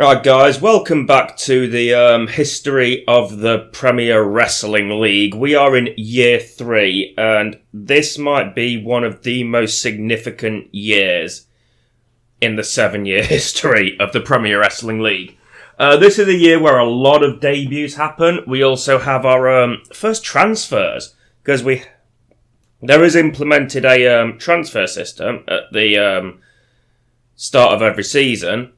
Right, guys, welcome back to the history of the Premier Wrestling League. We are in year 3, and this might be one of the most significant years in the 7-year history of the Premier Wrestling League. This is a year where a lot of debuts happen. We also have our first transfers, because there is implemented a transfer system at the start of every season.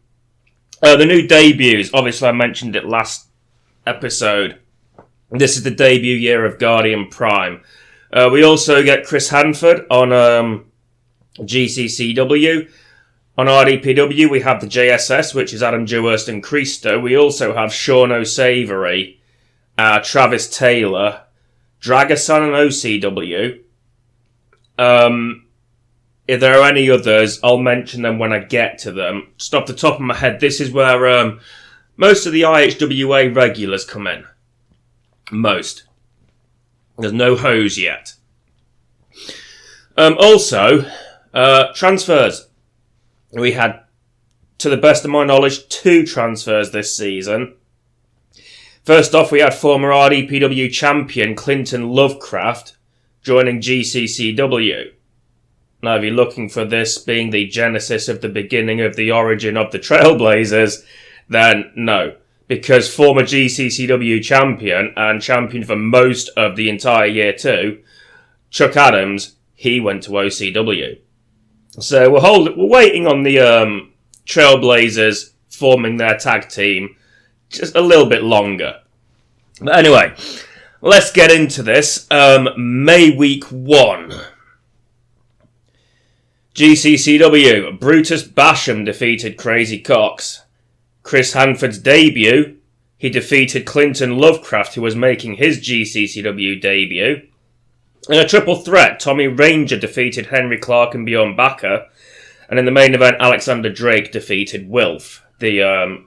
The new debuts, obviously I mentioned it last episode. This is the debut year of Guardian Prime. We also get Chris Hanford on GCCW. On RDPW we have the JSS, which is Adam Jewhurst and Cristo. We also have Sean O'Savory, Travis Taylor, Dragason and OCW. If there are any others, I'll mention them when I get to them. Just off the top of my head, this is where most of the IHWA regulars come in. Most. There's no hose yet. Also, transfers. We had, to the best of my knowledge, 2 transfers this season. First off, we had former RDPW champion Clinton Lovecraft joining GCCW. Now, if you're looking for this being the genesis of the beginning of the origin of the Trailblazers, then no. Because former GCCW champion and champion for most of the entire year 2, Chuck Adams, he went to OCW. So we're waiting on the Trailblazers forming their tag team just a little bit longer. But anyway, let's get into this. May week 1. GCCW, Brutus Basham defeated Crazy Cox. Chris Hanford's debut, he defeated Clinton Lovecraft, who was making his GCCW debut. In a triple threat, Tommy Ranger defeated Henry Clark and Bjorn Bakker. And in the main event, Alexander Drake defeated Wilf, the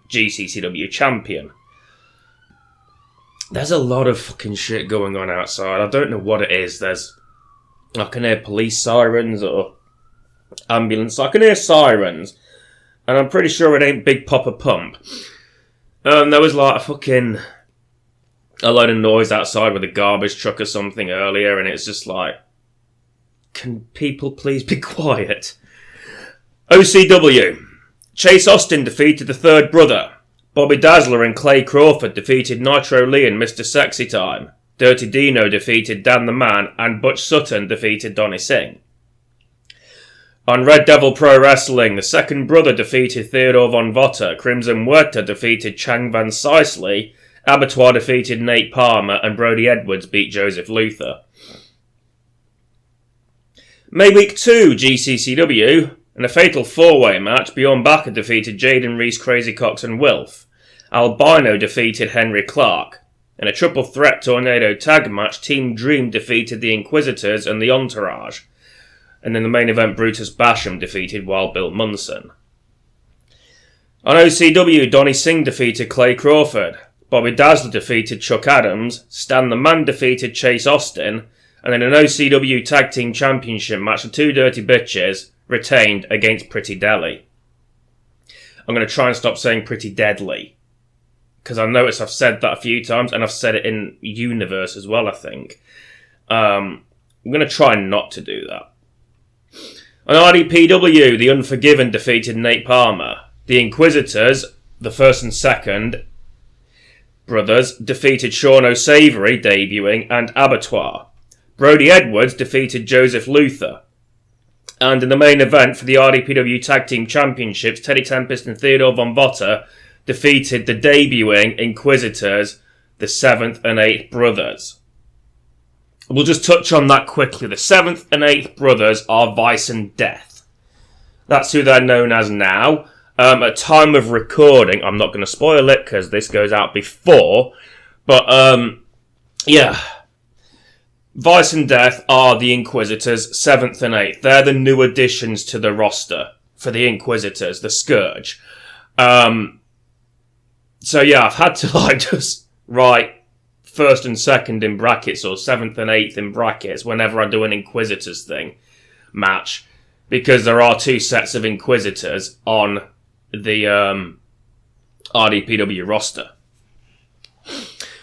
GCCW champion. There's a lot of fucking shit going on outside. I don't know what it is. I can hear police sirens or ambulance. I can hear sirens, and I'm pretty sure it ain't Big Papa Pump. There was like a load of noise outside with a garbage truck or something earlier, and it's just like, can people please be quiet? OCW, Chase Austin defeated the Third Brother. Bobby Dazzler and Clay Crawford defeated Nitro Lee and Mr. Sexy Time. Dirty Dino defeated Dan the Man, and Butch Sutton defeated Donnie Singh. On Red Devil Pro Wrestling, the Second Brother defeated Theodore Von Votter, Crimson Huerta defeated Chang Van Sisley, Abattoir defeated Nate Palmer, and Brody Edwards beat Joseph Luther. May Week 2, GCCW, in a fatal 4-way match, Bjorn Bakker defeated Jaden Reese, Crazy Cox and Wilf. Albino defeated Henry Clark. In a triple threat tornado tag match, Team Dream defeated the Inquisitors and the Entourage. And in the main event, Brutus Basham defeated Wild Bill Munson. On OCW, Donnie Singh defeated Clay Crawford. Bobby Dazzler defeated Chuck Adams. Stan the Man defeated Chase Austin. And in an OCW Tag Team Championship match, the Two Dirty Bitches retained against Pretty Deadly. I'm going to try and stop saying Pretty Deadly, because I notice I've said that a few times, and I've said it in Universe as well, I think. I'm going to try not to do that. On RDPW, the Unforgiven defeated Nate Palmer. The Inquisitors, the First and Second Brothers, defeated Sean O'Savory, debuting, and Abattoir. Brody Edwards defeated Joseph Luther. And in the main event for the RDPW Tag Team Championships, Teddy Tempest and Theodore Von Votter defeated the debuting Inquisitors, the 7th and 8th Brothers. We'll just touch on that quickly. The 7th and 8th Brothers are Vice and Death. That's who they're known as now. At time of recording, I'm not going to spoil it because this goes out before, but yeah. Vice and Death are the Inquisitors, 7th and 8th. They're the new additions to the roster for the Inquisitors, the Scourge. So yeah, I've had to just write 1st and 2nd in brackets or 7th and 8th in brackets whenever I do an Inquisitors match, because there are 2 sets of Inquisitors on the RDPW roster.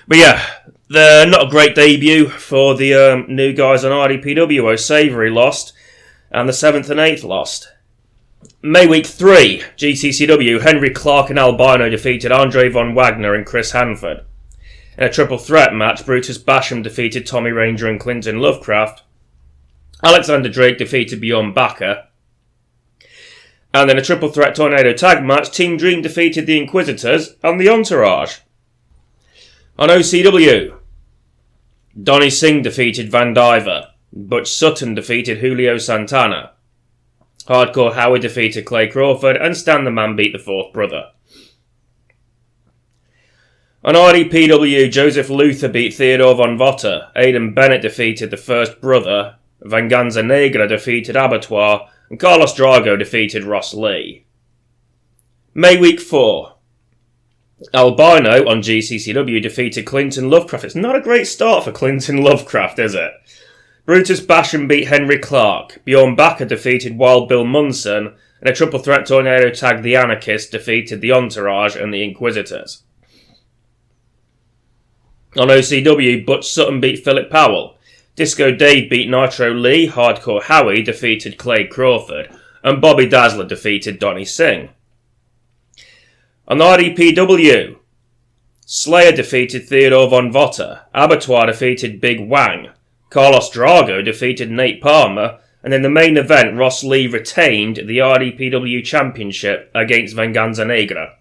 But yeah, they're not a great debut for the new guys on RDPW. O'Savory lost, and the 7th and 8th lost. May Week 3, GCCW, Henry Clark and Albino defeated Andre Von Wagner and Chris Hanford. In a triple threat match, Brutus Basham defeated Tommy Ranger and Clinton Lovecraft. Alexander Drake defeated Bjorn Bakker. And in a triple threat tornado tag match, Team Dream defeated the Inquisitors and the Entourage. On OCW, Donnie Singh defeated Van Diver. Butch Sutton defeated Julio Santana. Hardcore Howard defeated Clay Crawford, and Stan the Man beat the fourth brother. On RDPW, Joseph Luther beat Theodore Von Votter. Aidan Bennett defeated the first brother. Venganza Negra defeated Abattoir, and Carlos Drago defeated Ross Lee. May Week 4. Albino on GCCW defeated Clinton Lovecraft. It's not a great start for Clinton Lovecraft, is it? Brutus Basham beat Henry Clark. Bjorn Bakker defeated Wild Bill Munson. And a triple threat tornado tag, The Anarchists defeated the Entourage and the Inquisitors. On OCW, Butch Sutton beat Philip Powell. Disco Dave beat Nitro Lee. Hardcore Howie defeated Clay Crawford. And Bobby Dazzler defeated Donnie Singh. On RDPW, Slayer defeated Theodore Von Votter. Abattoir defeated Big Wang. Carlos Drago defeated Nate Palmer. And in the main event, Ross Lee retained the RDPW Championship against Venganza Negra.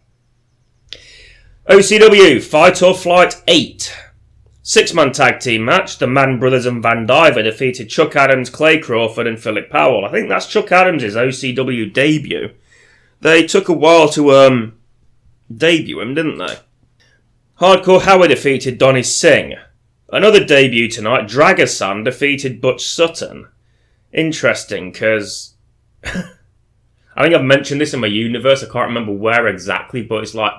OCW, Fight or Flight 8. 6-man tag team match. The Mann Brothers and Van Diver defeated Chuck Adams, Clay Crawford and Philip Powell. I think that's Chuck Adams' OCW debut. They took a while to debut him, didn't they? Hardcore Howard defeated Donnie Singh. Another debut tonight, Dragasan defeated Butch Sutton. Interesting, because I think I've mentioned this in my universe. I can't remember where exactly, but it's like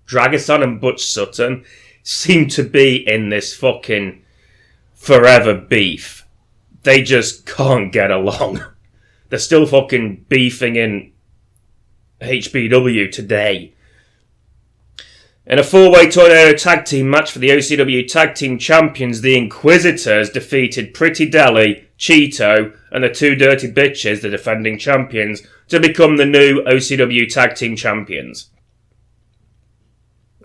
Dragasan and Butch Sutton seem to be in this fucking forever beef. They just can't get along. They're still fucking beefing in HBW today. In a 4-way tornado tag team match for the OCW Tag Team Champions, the Inquisitors defeated Pretty Deli, Cheeto, and the Two Dirty Bitches, the defending champions, to become the new OCW Tag Team Champions.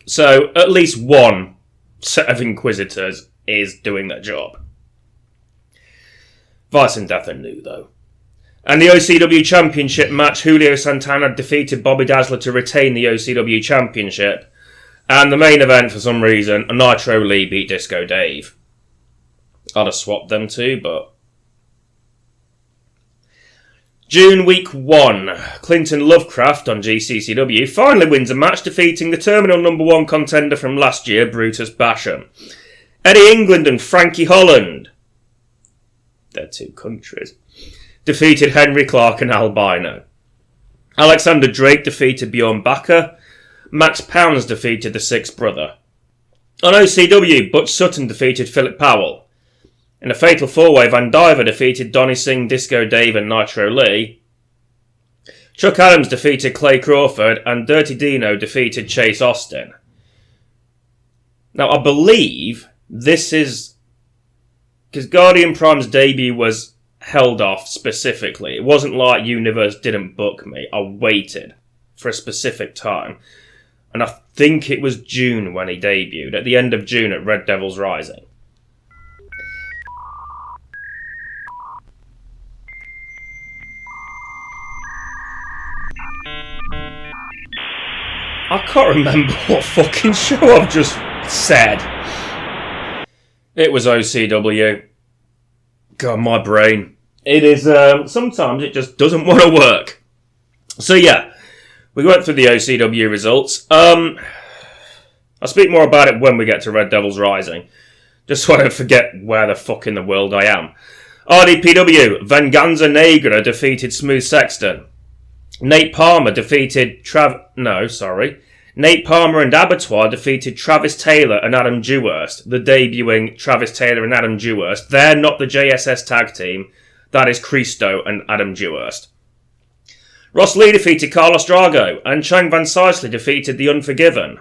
So, at least one set of Inquisitors is doing their job. Vice and Death are new, though. And the OCW Championship match, Julio Santana defeated Bobby Dazzler to retain the OCW Championship. And the main event, for some reason, Nitro Lee beat Disco Dave. I'd have swapped them two, but... June Week 1. Clinton Lovecraft on GCCW finally wins a match, defeating the terminal number 1 contender from last year, Brutus Basham. Eddie England and Frankie Holland, they're two countries, defeated Henry Clark and Albino. Alexander Drake defeated Bjorn Bakker. Max Pounds defeated the sixth brother. On OCW, Butch Sutton defeated Philip Powell. In a fatal 4-way, Van Diver defeated Donnie Singh, Disco Dave and Nitro Lee. Chuck Adams defeated Clay Crawford and Dirty Dino defeated Chase Austin. Now, I believe this is... because Guardian Prime's debut was held off specifically. It wasn't like Universe didn't book me. I waited for a specific time. And I think it was June when he debuted, at the end of June at Red Devils Rising. I can't remember what fucking show I've just said. It was OCW. God, my brain. It is, sometimes it just doesn't want to work. So yeah. We went through the OCW results. I'll speak more about it when we get to Red Devils Rising. Just so I don't forget where the fuck in the world I am. RDPW, Venganza Negra defeated Smooth Sexton. Nate Palmer defeated Nate Palmer and Abattoir defeated Travis Taylor and Adam Dewhurst. The debuting Travis Taylor and Adam Dewhurst. They're not the JSS tag team. That is Christo and Adam Dewhurst. Ross Lee defeated Carlos Drago, and Chang Van Sicely defeated The Unforgiven.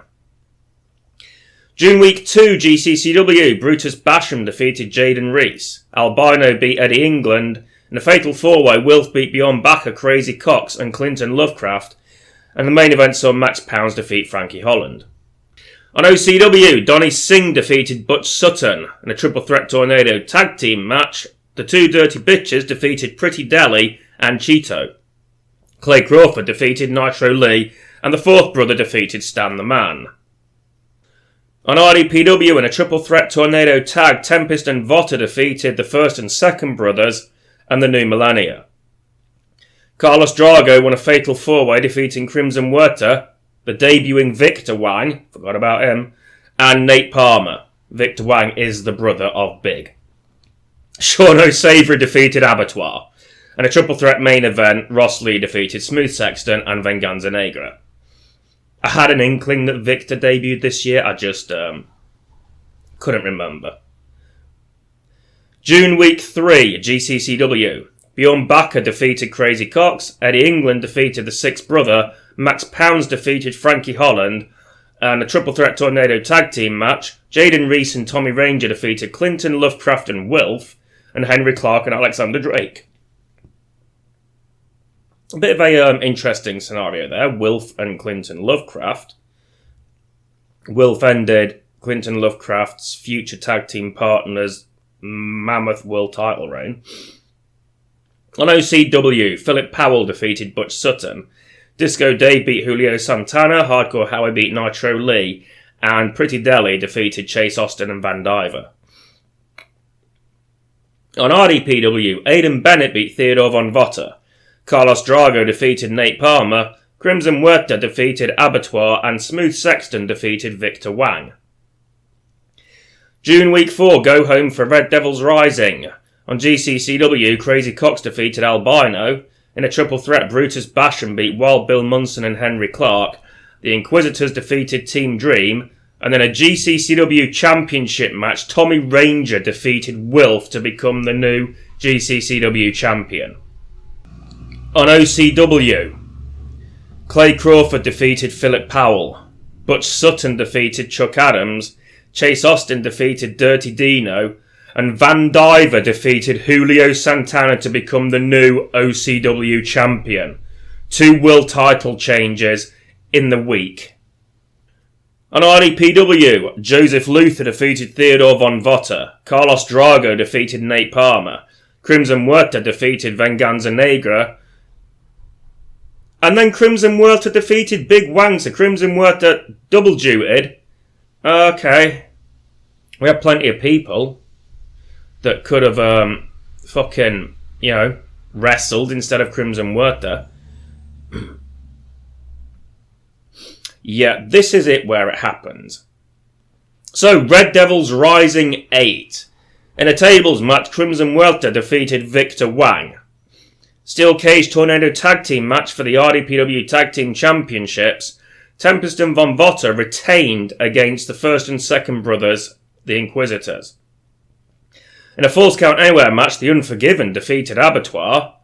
June Week 2 GCCW, Brutus Basham defeated Jaden Reese, Albino beat Eddie England, in a fatal four-way, Wilf beat Beyond Backer, Crazy Cox and Clinton Lovecraft, and the main event saw Max Pounds defeat Frankie Holland. On OCW, Donnie Singh defeated Butch Sutton in a triple threat tornado tag team match. The two Dirty Bitches defeated Pretty Deli and Cheeto. Clay Crawford defeated Nitro Lee, and the fourth brother defeated Stan the Man. On RDPW, in a triple threat tornado tag, Tempest and Vota defeated the first and second brothers and the New Millennia. Carlos Drago won a fatal four-way, defeating Crimson Huerta, the debuting Victor Wang, forgot about him, and Nate Palmer. Victor Wang is the brother of Big. Sean O'Savory defeated Abattoir. And a triple threat main event, Ross Lee defeated Smooth Sexton and Venganza Negra. I had an inkling that Victor debuted this year, I just couldn't remember. June Week 3, GCCW. Bjorn Bakker defeated Crazy Cox, Eddie England defeated the sixth brother, Max Pounds defeated Frankie Holland, and a triple threat tornado tag team match, Jaden Reese and Tommy Ranger defeated Clinton, Lovecraft and Wilf, and Henry Clark and Alexander Drake. A bit of a interesting scenario there, Wilf and Clinton Lovecraft. Wilf ended Clinton Lovecraft's future tag team partner's mammoth world title reign. On OCW, Philip Powell defeated Butch Sutton, Disco Dave beat Julio Santana, Hardcore Howie beat Nitro Lee, and Pretty Deli defeated Chase Austin and Van Diver. On RDPW, Aidan Bennett beat Theodore Von Votter, Carlos Drago defeated Nate Palmer, Crimson Huerta defeated Abattoir, and Smooth Sexton defeated Victor Wang. June Week 4, Go Home for Red Devils Rising. On GCCW, Crazy Cox defeated Albino. In a triple threat, Brutus Basham beat Wild Bill Munson and Henry Clark. The Inquisitors defeated Team Dream. And then a GCCW championship match, Tommy Ranger defeated Wilf to become the new GCCW champion. On OCW, Clay Crawford defeated Philip Powell. Butch Sutton defeated Chuck Adams. Chase Austin defeated Dirty Dino. And Van Diver defeated Julio Santana to become the new OCW champion. 2 world title changes in the week. On RDPW, Joseph Luther defeated Theodore Von Votter. Carlos Drago defeated Nate Palmer. Crimson Huerta defeated Venganza Negra. And then Crimson Huerta defeated Big Wang, so Crimson Huerta double duted. Okay. We have plenty of people that could have wrestled instead of Crimson Huerta. Yeah, this is it where it happens. So, Red Devils Rising 8. In a tables match, Crimson Huerta defeated Victor Wang. Steel Cage Tornado Tag Team match for the RDPW Tag Team Championships. Tempest and Von Votter retained against the first and second brothers, the Inquisitors. In a Falls Count Anywhere match, the Unforgiven defeated Abattoir.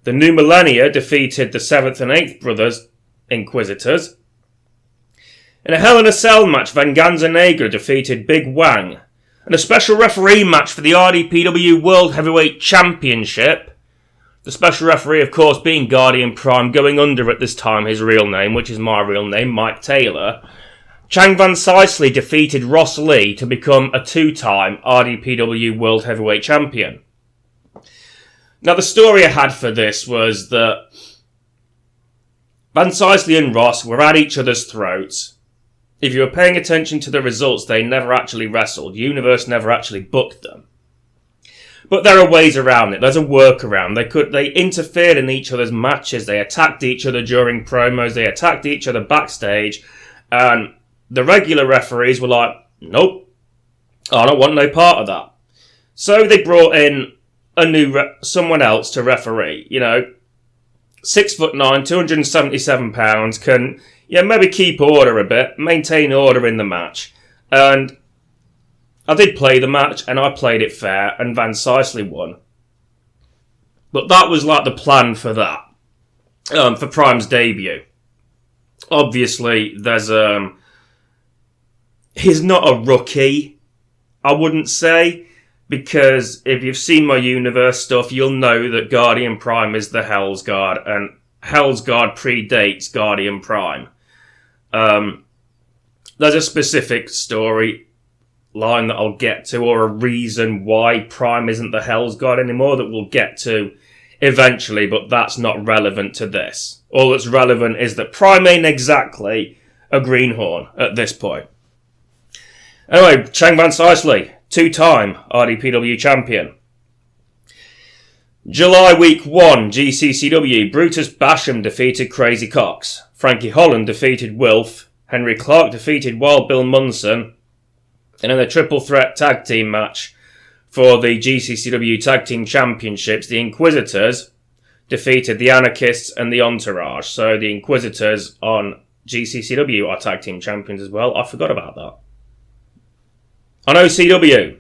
The New Millennia defeated the 7th and 8th brothers, Inquisitors. In a Hell in a Cell match, Venganza Negra defeated Big Wang. And a special referee match for the RDPW World Heavyweight Championship. The special referee, of course, being Guardian Prime, going under at this time his real name, which is my real name, Mike Taylor. Chang Van Sicely defeated Ross Lee to become a 2-time RDPW World Heavyweight Champion. Now, the story I had for this was that Van Sicely and Ross were at each other's throats. If you were paying attention to the results, they never actually wrestled. Universe never actually booked them. But there are ways around it. There's a workaround. They interfered in each other's matches. They attacked each other during promos. They attacked each other backstage. And the regular referees were like, nope, I don't want no part of that. So they brought in someone else to referee. 6'9", 277 pounds, can maybe keep order a bit, maintain order in the match. And I did play the match, and I played it fair, and Van Sicely won. But that was like the plan for that. for Prime's debut. Obviously, there's he's not a rookie, I wouldn't say, because if you've seen my universe stuff, you'll know that Guardian Prime is the Hell's Guard, and Hell's Guard predates Guardian Prime. There's a specific story line that I'll get to, or a reason why Prime isn't the Hell's Guard anymore that we'll get to eventually, but that's not relevant to this. All that's relevant is that Prime ain't exactly a greenhorn at this point. Anyway, Chang Van Sicely, two-time RDPW champion. July week 1, GCCW, Brutus Basham defeated Crazy Cox. Frankie Holland defeated Wilf. Henry Clark defeated Wild Bill Munson. And in a triple threat tag team match for the GCCW Tag Team Championships, the Inquisitors defeated the Anarchists and the Entourage. So the Inquisitors on GCCW are Tag Team Champions as well. I forgot about that. On OCW,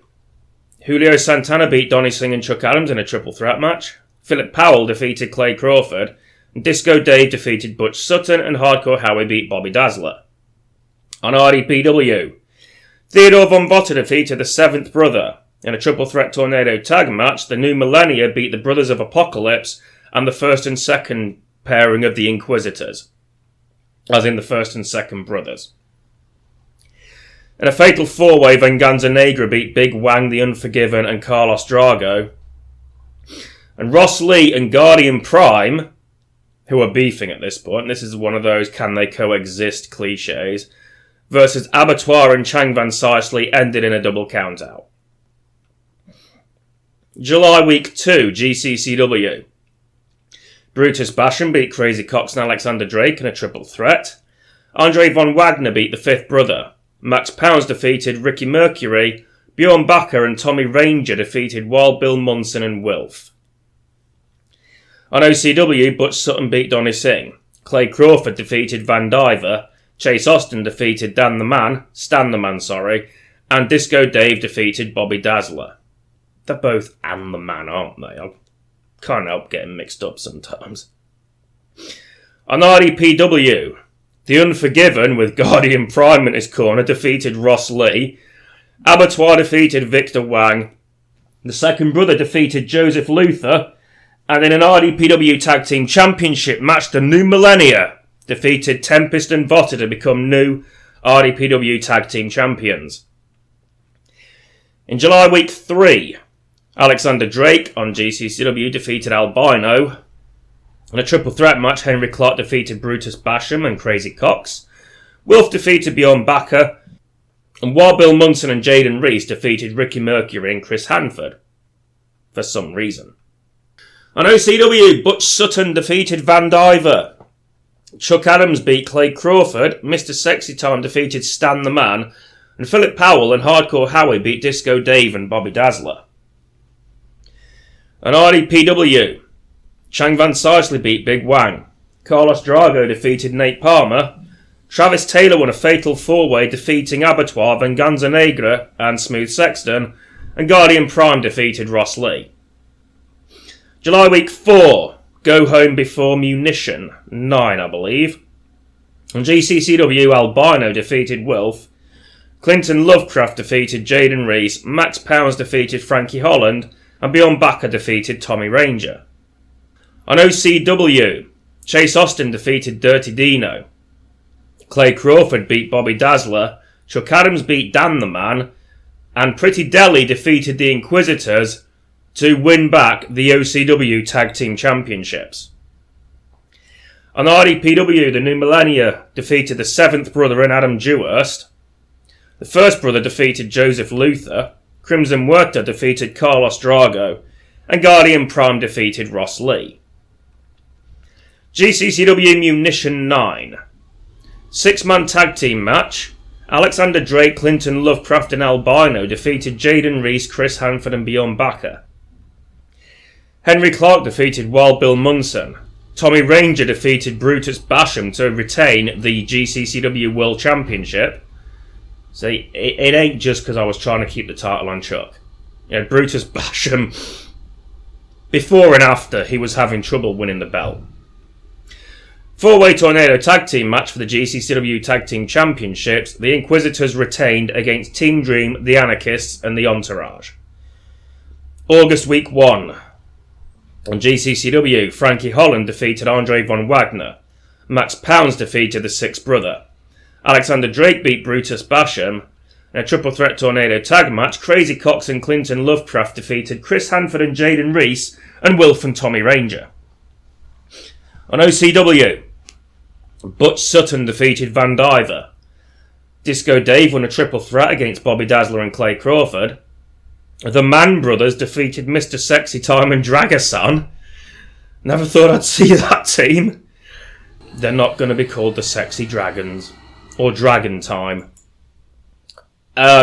Julio Santana beat Donnie Singh and Chuck Adams in a triple threat match. Philip Powell defeated Clay Crawford. And Disco Dave defeated Butch Sutton, and Hardcore Howie beat Bobby Dazzler. On RDPW, Theodore Von Botter defeated the Seventh Brother. In a triple threat tornado tag match, the New Millennia beat the Brothers of Apocalypse and the first and second pairing of the Inquisitors. As in the first and second brothers. In a fatal four-way, Venganza Negra beat Big Wang, the Unforgiven, and Carlos Drago. And Ross Lee and Guardian Prime, who are beefing at this point, this is one of those can they coexist cliches, versus Abattoir and Chang Van Sicely ended in a double countout. July week 2, GCCW. Brutus Basham beat Crazy Cox and Alexander Drake in a triple threat. Andre Von Wagner beat the Fifth Brother. Max Pounds defeated Ricky Mercury. Bjorn Bakker and Tommy Ranger defeated Wild Bill Munson and Wilf. On OCW, Butch Sutton beat Donnie Singh. Clay Crawford defeated Van Diver. Chase Austin defeated Stan the Man, and Disco Dave defeated Bobby Dazzler. They're both and the Man, aren't they? I can't help getting mixed up sometimes. On RDPW, The Unforgiven, with Guardian Prime in his corner, defeated Ross Lee. Abattoir defeated Victor Wang. The Second Brother defeated Joseph Luther. And in an RDPW Tag Team Championship match, the New Millennia defeated Tempest and Botter to become new RDPW Tag Team Champions. In July week 3, Alexander Drake on GCCW defeated Albino. In a triple threat match, Henry Clark defeated Brutus Basham and Crazy Cox. Wilf defeated Bjorn Bakker. And Wild Bill Munson and Jaden Reese defeated Ricky Mercury and Chris Hanford. For some reason. On OCW, Butch Sutton defeated Van Diver. Chuck Adams beat Clay Crawford. Mr. Sexy Time defeated Stan the Man. And Philip Powell and Hardcore Howie beat Disco Dave and Bobby Dazzler. On RDPW, Chang Van Sicely beat Big Wang. Carlos Drago defeated Nate Palmer. Travis Taylor won a fatal four-way, defeating Abattoir, Venganza Negra and Smooth Sexton. And Guardian Prime defeated Ross Lee. July week 4, Go Home Before Munition 9, I believe. On GCCW, Albino defeated Wilf. Clinton Lovecraft defeated Jaden Reese. Max Pounds defeated Frankie Holland. And Bjorn Bakker defeated Tommy Ranger. On OCW, Chase Austin defeated Dirty Dino. Clay Crawford beat Bobby Dazzler. Chuck Adams beat Dan the Man. And Pretty Deli defeated the Inquisitors to win back the OCW Tag Team Championships. On RDPW, the New Millennia defeated the Seventh Brother and Adam Dewhurst. The First Brother defeated Joseph Luther. Crimson Muerta defeated Carlos Drago. And Guardian Prime defeated Ross Lee. GCCW Munition 9. 6-man tag team match. Alexander Drake, Clinton Lovecraft and Albino defeated Jaden Reese, Chris Hanford and Bjorn Bakker. Henry Clark defeated Wild Bill Munson. Tommy Ranger defeated Brutus Basham to retain the GCCW World Championship. See, it ain't just because I was trying to keep the title on Chuck. You know, Brutus Basham, before and after, he was having trouble winning the belt. Four-way tornado tag team match for the GCCW Tag Team Championships. The Inquisitors retained against Team Dream, the Anarchists, and the Entourage. August Week 1. On GCCW, Frankie Holland defeated Andre Von Wagner. Max Pounds defeated the Sixth Brother. Alexander Drake beat Brutus Basham. In a triple threat tornado tag match, Crazy Cox and Clinton Lovecraft defeated Chris Hanford and Jaden Reese and Wilf and Tommy Ranger. On OCW, Butch Sutton defeated Van Diver. Disco Dave won a triple threat against Bobby Dazzler and Clay Crawford. The Mann Brothers defeated Mr. Sexy Time and Dragasan. Never thought I'd see that team. They're not going to be called the Sexy Dragons. Or Dragon Time.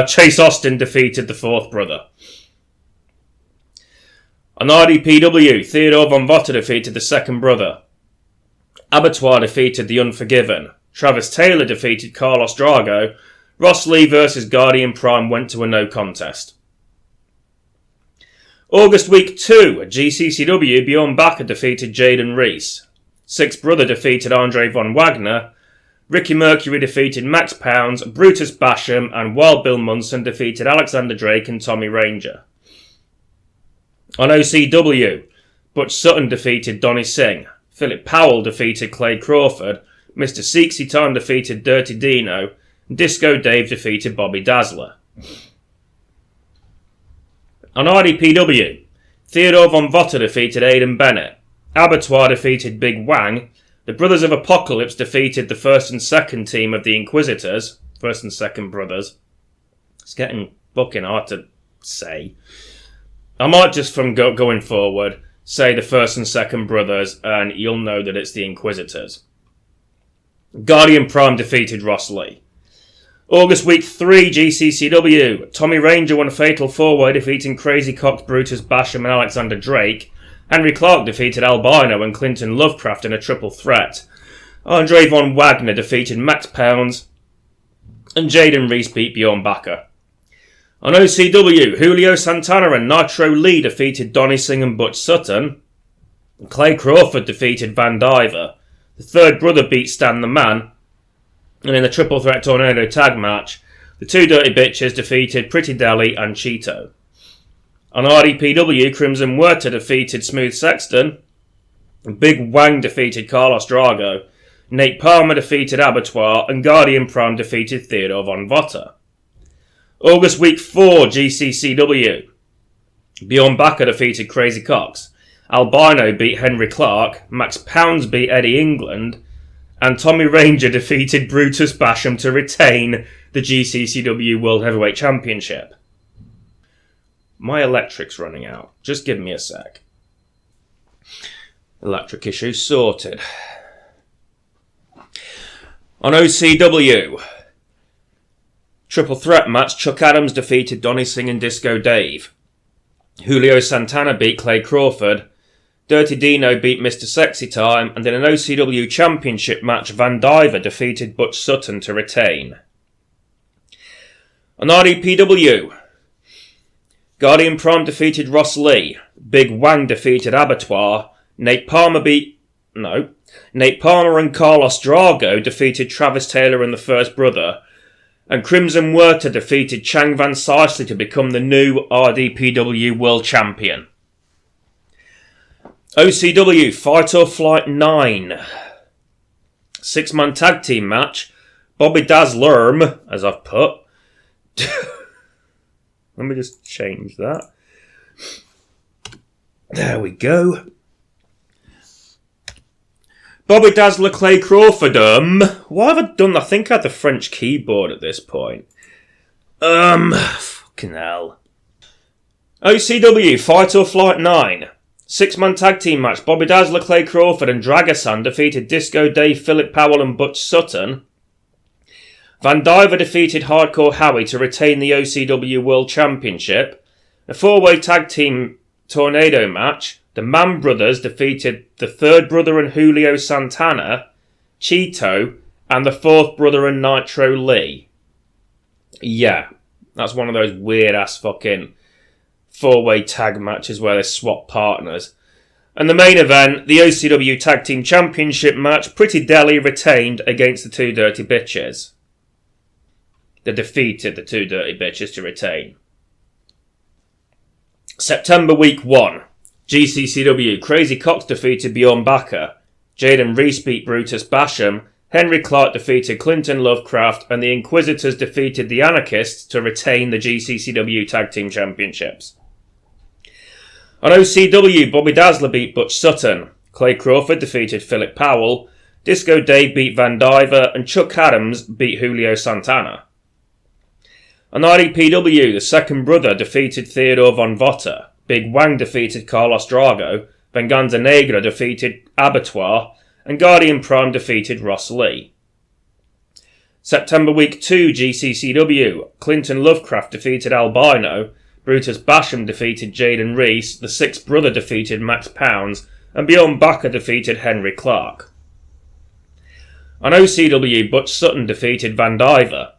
Chase Austin defeated the Fourth Brother. On RDPW, Theodore Von Votter defeated the Second Brother. Abattoir defeated the Unforgiven. Travis Taylor defeated Carlos Drago. Ross Lee vs Guardian Prime went to a no contest. August Week 2 at GCCW, Bjorn Bakker defeated Jaden Reese. Sixth Brother defeated Andre Von Wagner. Ricky Mercury defeated Max Pounds. Brutus Basham and Wild Bill Munson defeated Alexander Drake and Tommy Ranger. On OCW, Butch Sutton defeated Donnie Singh. Philip Powell defeated Clay Crawford. Mr. Seeksy Time defeated Dirty Dino. And Disco Dave defeated Bobby Dazzler. On RDPW, Theodore Von Votter defeated Aidan Bennett. Abattoir defeated Big Wang. The Brothers of Apocalypse defeated the first and second team of the Inquisitors. First and second brothers. It's getting fucking hard to say. I might just from going forward say the first and second brothers and you'll know that it's the Inquisitors. Guardian Prime defeated Ross Lee. August Week 3 GCCW. Tommy Ranger won a fatal four-way defeating Crazy Cox, Brutus Basham and Alexander Drake. Henry Clark defeated Albino and Clinton Lovecraft in a triple threat. Andre Von Wagner defeated Max Pounds. And Jaden Reese beat Bjorn Bakker. On OCW, Julio Santana and Nitro Lee defeated Donnie Singh and Butch Sutton. Clay Crawford defeated Van Diver. The Third Brother beat Stan the Man. And in the triple threat tornado tag match, the Two Dirty Bitches defeated Pretty Deli and Cheeto. On RDPW, Crimson Huerta defeated Smooth Sexton. Big Wang defeated Carlos Drago. Nate Palmer defeated Abattoir. And Guardian Prime defeated Theodore Von Votter. August Week 4 GCCW. Bjorn Bakker defeated Crazy Cox. Albino beat Henry Clark. Max Pounds beat Eddie England. And Tommy Ranger defeated Brutus Basham to retain the GCCW World Heavyweight Championship. My electric's running out. Just give me a sec. Electric issue sorted. On OCW, triple threat match, Chuck Adams defeated Donnie Singh and Disco Dave. Julio Santana beat Clay Crawford. Dirty Dino beat Mr. Sexy Time. And in an OCW championship match, Van Diver defeated Butch Sutton to retain. On RDPW, Guardian Prime defeated Ross Lee. Big Wang defeated Abattoir. Nate Palmer and Carlos Drago defeated Travis Taylor and the First Brother. And Crimson Huerta defeated Chang Van Sicely to become the new RDPW World Champion. OCW Fight or Flight 9. 6-man tag team match. Bobby Dazzler, as I've put. Let me just change that. There we go. Bobby Dazzler, Clay Crawford. Why have I done that? I think I had the French keyboard at this point. Fucking hell. OCW Fight or Flight 9. 6-man tag team match. Bobby Dazzler, Clay Crawford and Dragasan defeated Disco Dave, Philip Powell and Butch Sutton. Van Diver defeated Hardcore Howie to retain the OCW World Championship. A 4-way tag team tornado match. The Mann Brothers defeated the Third Brother and Julio Santana, Cheeto, and the Fourth Brother and Nitro Lee. Yeah, that's one of those weird-ass fucking 4-way tag matches where they swap partners. And the main event, the OCW Tag Team Championship match, Pretty Deadly retained against the Two Dirty Bitches. They defeated the Two Dirty Bitches to retain. September Week 1. GCCW, Crazy Cox defeated Bjorn Bakker. Jaden Reese beat Brutus Basham. Henry Clark defeated Clinton Lovecraft. And the Inquisitors defeated the Anarchists to retain the GCCW Tag Team Championships. On OCW, Bobby Dazzler beat Butch Sutton. Clay Crawford defeated Philip Powell. Disco Dave beat Van Diver. And Chuck Adams beat Julio Santana. On RDPW, the second brother defeated Theodore Von Votter. Big Wang defeated Carlos Drago. Venganza Negra defeated Abattoir. And Guardian Prime defeated Ross Lee. September Week 2, GCCW, Clinton Lovecraft defeated Albino. Brutus Basham defeated Jaden Reese. The sixth brother defeated Max Pounds. And Bjorn Bakker defeated Henry Clark. On OCW, Butch Sutton defeated Van Diver.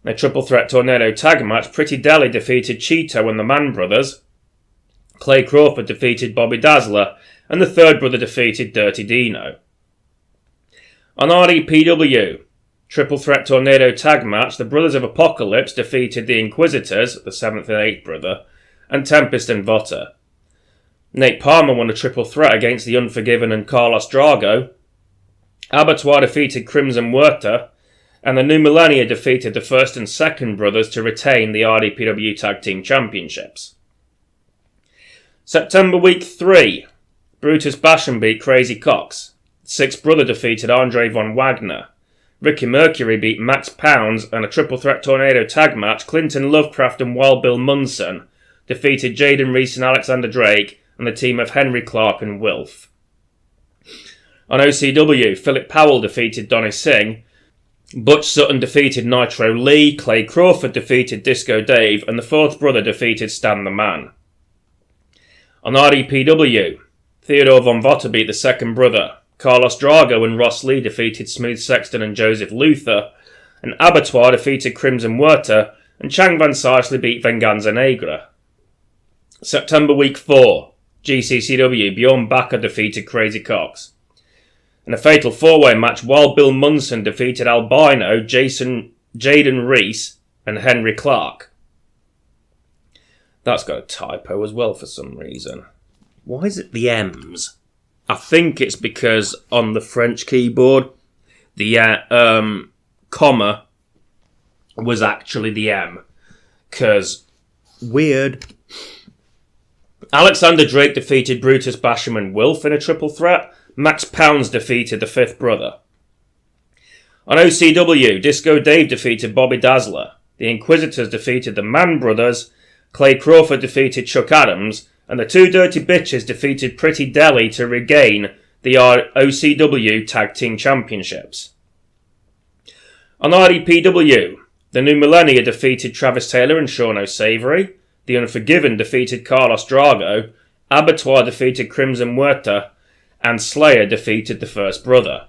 In a triple threat tornado tag match, Pretty Deadly defeated Cheeto and the Mann Brothers. Clay Crawford defeated Bobby Dazzler, and the third brother defeated Dirty Dino. On RDPW, triple threat tornado tag match, the Brothers of Apocalypse defeated the Inquisitors, the seventh and eighth brother, and Tempest and Votter. Nate Palmer won a triple threat against the Unforgiven and Carlos Drago. Abattoir defeated Crimson Huerta, and the New Millennia defeated the first and second brothers to retain the RDPW Tag Team Championships. September Week 3, Brutus Basham beat Crazy Cox. Sixth brother defeated Andre Von Wagner. Ricky Mercury beat Max Pounds, and a triple threat tornado tag match, Clinton Lovecraft and Wild Bill Munson defeated Jaden Reese and Alexander Drake and the team of Henry Clark and Wilf. On OCW, Philip Powell defeated Donnie Singh. Butch Sutton defeated Nitro Lee, Clay Crawford defeated Disco Dave, and the fourth brother defeated Stan the Man. On RDPW, Theodore Von Votter beat the second brother. Carlos Drago and Ross Lee defeated Smooth Sexton and Joseph Luther, and Abattoir defeated Crimson Huerta, and Chang Van Sicely beat Venganza Negra. September Week 4, GCCW, Bjorn Bakker defeated Crazy Cox. In a fatal four-way match, Wild Bill Munson defeated Albino, Jaden Reese, and Henry Clark. That's got a typo as well for some reason. Why is it the M's? I think it's because on the French keyboard, the comma was actually the M. 'Cause weird. Alexander Drake defeated Brutus Basham and Wilf in a triple threat. Max Pounds defeated the fifth brother. On OCW, Disco Dave defeated Bobby Dazzler. The Inquisitors defeated the Mann Brothers. Clay Crawford defeated Chuck Adams. And the Two Dirty Bitches defeated Pretty Deadly to regain the OCW Tag Team Championships. On RDPW, the New Millennia defeated Travis Taylor and Sean O'Savory. The Unforgiven defeated Carlos Drago. Abattoir defeated Crimson Huerta. And Slayer defeated the first brother.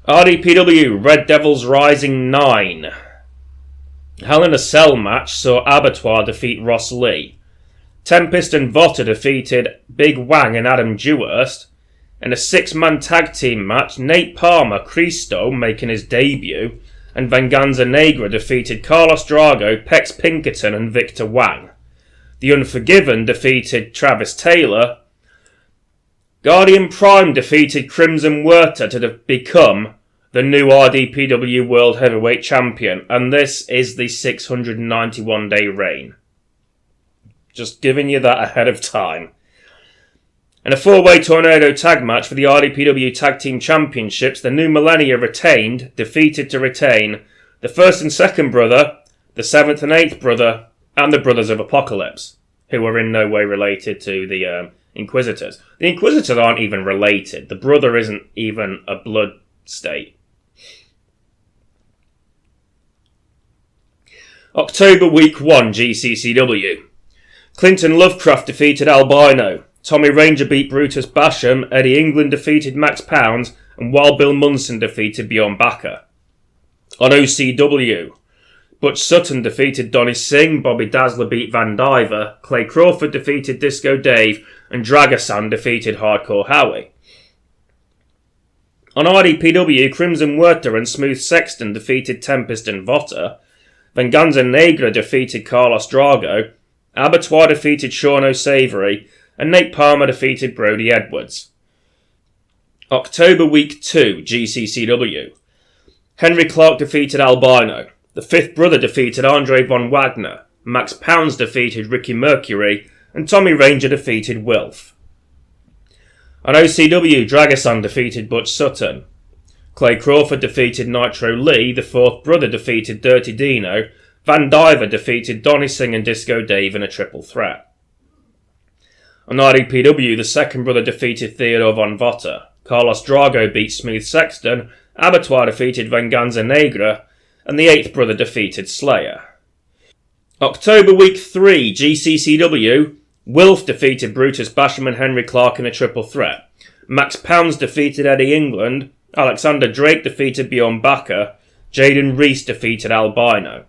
RDPW, Red Devils Rising 9. Hell in a Cell match saw Abattoir defeat Ross Lee. Tempest and Votter defeated Big Wang and Adam Dewhurst. In a six-man tag team match, Nate Palmer, Cristo making his debut, and Venganza Negra defeated Carlos Drago, Pex Pinkerton and Victor Wang. The Unforgiven defeated Travis Taylor. Guardian Prime defeated Crimson Huerta to become the new RDPW World Heavyweight Champion, and this is the 691-day reign. Just giving you that ahead of time. In a four-way tornado tag match for the RDPW Tag Team Championships, the New Millennia defeated to retain the first and second brother, the seventh and eighth brother, and the Brothers of Apocalypse, who are in no way related to the Inquisitors. The Inquisitors aren't even related. The brother isn't even a blood state. October Week 1 GCCW. Clinton Lovecraft defeated Albino. Tommy Ranger beat Brutus Basham. Eddie England defeated Max Pounds. And Wild Bill Munson defeated Bjorn Bakker. On OCW, Butch Sutton defeated Donnie Singh, Bobby Dazzler beat Van Diver, Clay Crawford defeated Disco Dave, and Dragasan defeated Hardcore Howie. On RDPW, Crimson Huerta and Smooth Sexton defeated Tempest and Vota, Venganza Negra defeated Carlos Drago, Abattoir defeated Sean O'Savory, and Nate Palmer defeated Brody Edwards. October Week 2, GCCW. Henry Clark defeated Albino. The Fifth Brother defeated Andre Von Wagner. Max Pounds defeated Ricky Mercury. And Tommy Ranger defeated Wilf. On OCW, Dragasan defeated Butch Sutton. Clay Crawford defeated Nitro Lee. The Fourth Brother defeated Dirty Dino. Van Diver defeated Donnie Singh and Disco Dave in a triple threat. On RDPW, the Second Brother defeated Theodore Von Vota. Carlos Drago beat Smooth Sexton. Abattoir defeated Venganza Negra. And the Eighth Brother defeated Slayer. October Week 3, GCCW, Wilf defeated Brutus Basham and Henry Clark in a triple threat. Max Pounds defeated Eddie England. Alexander Drake defeated Bjorn Bakker. Jaden Reese defeated Albino.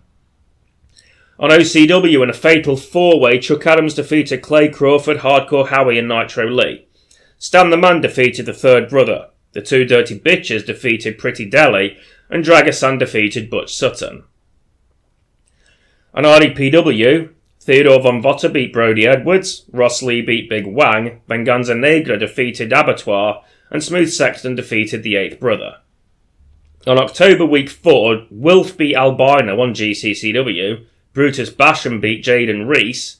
On OCW, in a fatal four-way, Chuck Adams defeated Clay Crawford, Hardcore Howie and Nitro Lee. Stan the Man defeated the Third Brother. The Two Dirty Bitches defeated Pretty Deli. And Dragasan defeated Butch Sutton. On RDPW, Theodore Von Vota beat Brody Edwards, Ross Lee beat Big Wang, Venganza Negra defeated Abattoir, and Smooth Sexton defeated the Eighth Brother. On October Week 4, Wilf beat Albino on GCCW, Brutus Basham beat Jaden Reese.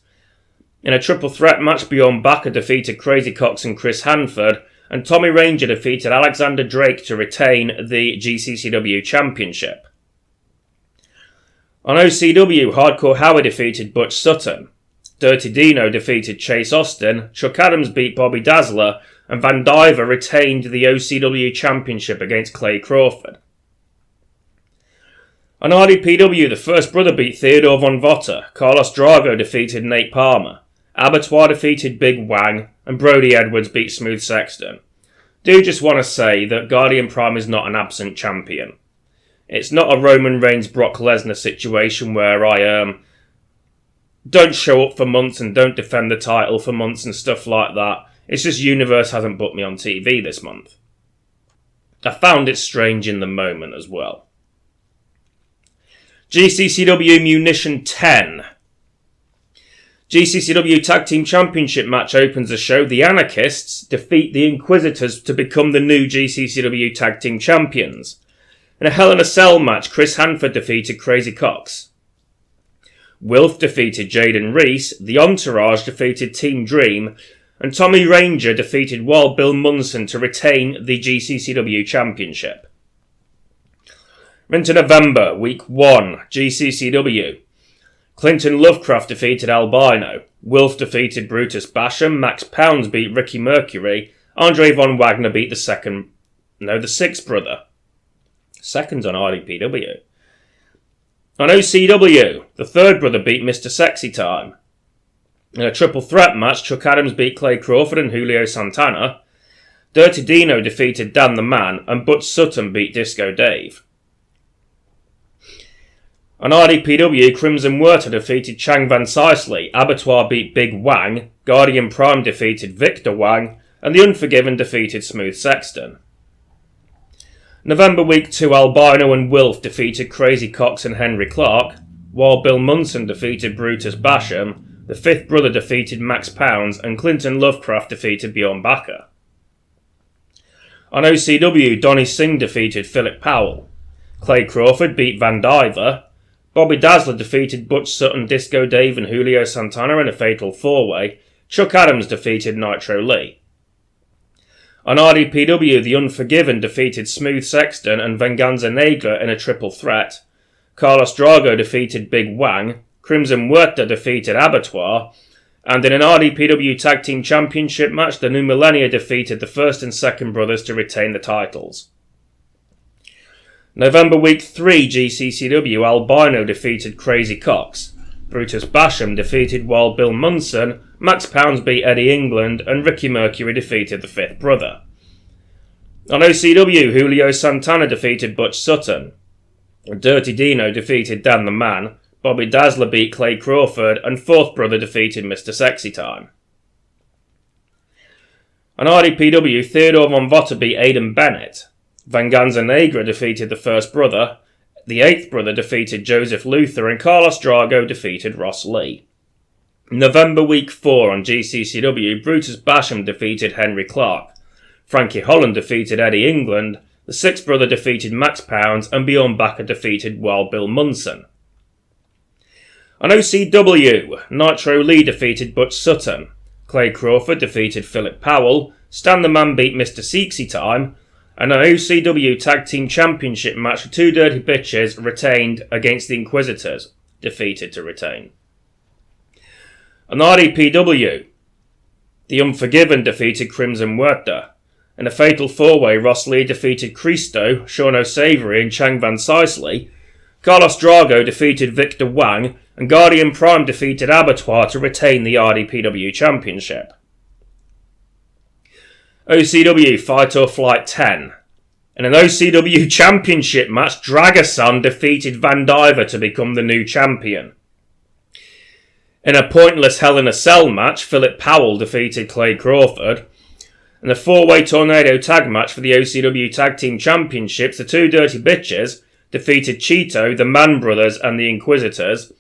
In a triple threat match, Bjorn Bakker defeated Crazy Cox and Chris Hanford, and Tommy Ranger defeated Alexander Drake to retain the GCCW Championship. On OCW, Hardcore Howie defeated Butch Sutton. Dirty Dino defeated Chase Austin, Chuck Adams beat Bobby Dazzler, and Van Diver retained the OCW Championship against Clay Crawford. On RDPW, the First Brother beat Theodore Von Vota, Carlos Drago defeated Nate Palmer, Abattoir defeated Big Wang, and Brody Edwards beat Smooth Sexton. Do just want to say that Guardian Prime is not an absent champion. It's not a Roman Reigns Brock Lesnar situation where I don't show up for months and don't defend the title for months and stuff like that. It's just Universe hasn't booked me on TV this month. I found it strange in the moment as well. GCCW Munition 10. GCCW Tag Team Championship match opens the show. The Anarchists defeat the Inquisitors to become the new GCCW Tag Team Champions. In a Hell in a Cell match, Chris Hanford defeated Crazy Cox. Wilf defeated Jaden Reese, the Entourage defeated Team Dream, and Tommy Ranger defeated Wild Bill Munson to retain the GCCW Championship. Into November, Week 1, GCCW. Clinton Lovecraft defeated Albino. Wilf defeated Brutus Basham. Max Pounds beat Ricky Mercury. Andre Von Wagner beat the Sixth Brother. Second's on RDPW. On OCW, the Third Brother beat Mr. Sexy Time. In a triple threat match, Chuck Adams beat Clay Crawford and Julio Santana. Dirty Dino defeated Dan the Man, and Butch Sutton beat Disco Dave. On RDPW, Crimson Huerta defeated Chang Van Sicely, Abattoir beat Big Wang, Guardian Prime defeated Victor Wang, and The Unforgiven defeated Smooth Sexton. November Week 2, Albino and Wilf defeated Crazy Cox and Henry Clark, while Bill Munson defeated Brutus Basham, the Fifth Brother defeated Max Pounds, and Clinton Lovecraft defeated Bjorn Bakker. On OCW, Donnie Singh defeated Philip Powell, Clay Crawford beat Van Diver, Bobby Dazzler defeated Butch Sutton, Disco Dave and Julio Santana in a fatal four-way. Chuck Adams defeated Nitro Lee. On RDPW, The Unforgiven defeated Smooth Sexton and Venganza Negra in a triple threat. Carlos Drago defeated Big Wang. Crimson Huerta defeated Abattoir. And in an RDPW Tag Team Championship match, the New Millennia defeated the First and Second Brothers to retain the titles. November Week 3, GCCW, Albino defeated Crazy Cox. Brutus Basham defeated Wild Bill Munson, Max Pounds beat Eddie England, and Ricky Mercury defeated the Fifth Brother. On OCW, Julio Santana defeated Butch Sutton. Dirty Dino defeated Dan the Man, Bobby Dazzler beat Clay Crawford, and Fourth Brother defeated Mr. Sexy Time. On RDPW, Theodore Von Votter beat Aidan Bennett. Venganza Negra defeated the First Brother, the Eighth Brother defeated Joseph Luther, and Carlos Drago defeated Ross Lee. November Week 4 on GCCW, Brutus Basham defeated Henry Clark. Frankie Holland defeated Eddie England, the Sixth Brother defeated Max Pounds, and Bjorn Bakker defeated Wild Bill Munson. On OCW, Nitro Lee defeated Butch Sutton. Clay Crawford defeated Philip Powell, Stan the Man beat Mr. Sexy Time, and an OCW Tag Team Championship match for Two Dirty Bitches retained against the Inquisitors, defeated to retain. On RDPW, The Unforgiven defeated Crimson Huerta. In a fatal four-way, Ross Lee defeated Cristo, Sean O'Savory, and Chang Van Sicely. Carlos Drago defeated Victor Wang, and Guardian Prime defeated Abattoir to retain the RDPW Championship. OCW Fight or Flight 10. In an OCW Championship match, Dragason defeated Van Diver to become the new champion. In a pointless Hell in a Cell match, Philip Powell defeated Clay Crawford. In a four-way tornado tag match for the OCW Tag Team Championships, the Two Dirty Bitches defeated Cheeto, the Mann Brothers, and the Inquisitors.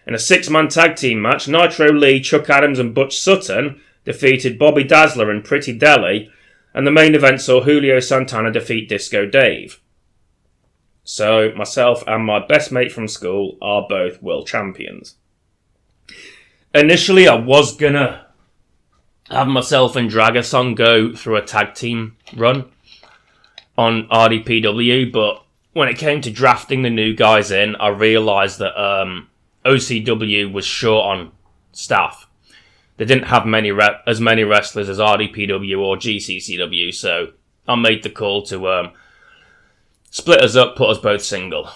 In a six-man tag team match, Nitro Lee, Chuck Adams, and Butch Sutton defeated Bobby Dazzler and Pretty Deli, and the main event saw Julio Santana defeat Disco Dave. So, myself and my best mate from school are both world champions. Initially, I was gonna have myself and Dragason go through a tag team run on RDPW, but when it came to drafting the new guys in, I realised that OCW was short on staff. They didn't have as many wrestlers as RDPW or GCCW, so I made the call to split us up, put us both single.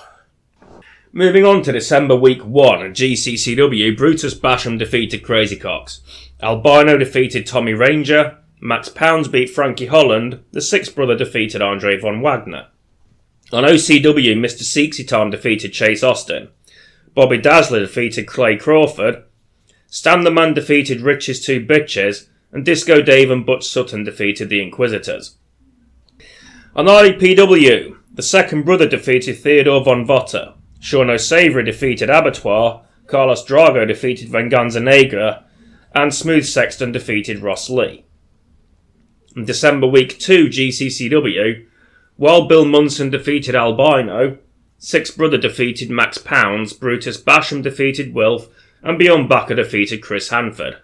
Moving on to December Week 1 at GCCW, Brutus Basham defeated Crazy Cox. Albino defeated Tommy Ranger. Max Pounds beat Frankie Holland. The Sixth Brother defeated Andre Von Wagner. On OCW, Mr. Sexy Time defeated Chase Austin. Bobby Dazzler defeated Clay Crawford. Stan the Man defeated Rich's Two Bitches. And Disco Dave and Butch Sutton defeated the Inquisitors. On RDPW, the Second Brother defeated Theodore Von Votter. Sean O'Savory defeated Abattoir. Carlos Drago defeated Venganza Negra. And Smooth Sexton defeated Ross Lee. In December Week 2 GCCW, Wild Bill Munson defeated Albino, Sixth Brother defeated Max Pounds, Brutus Basham defeated Wilf, and Bjorn Bakker defeated Chris Hanford.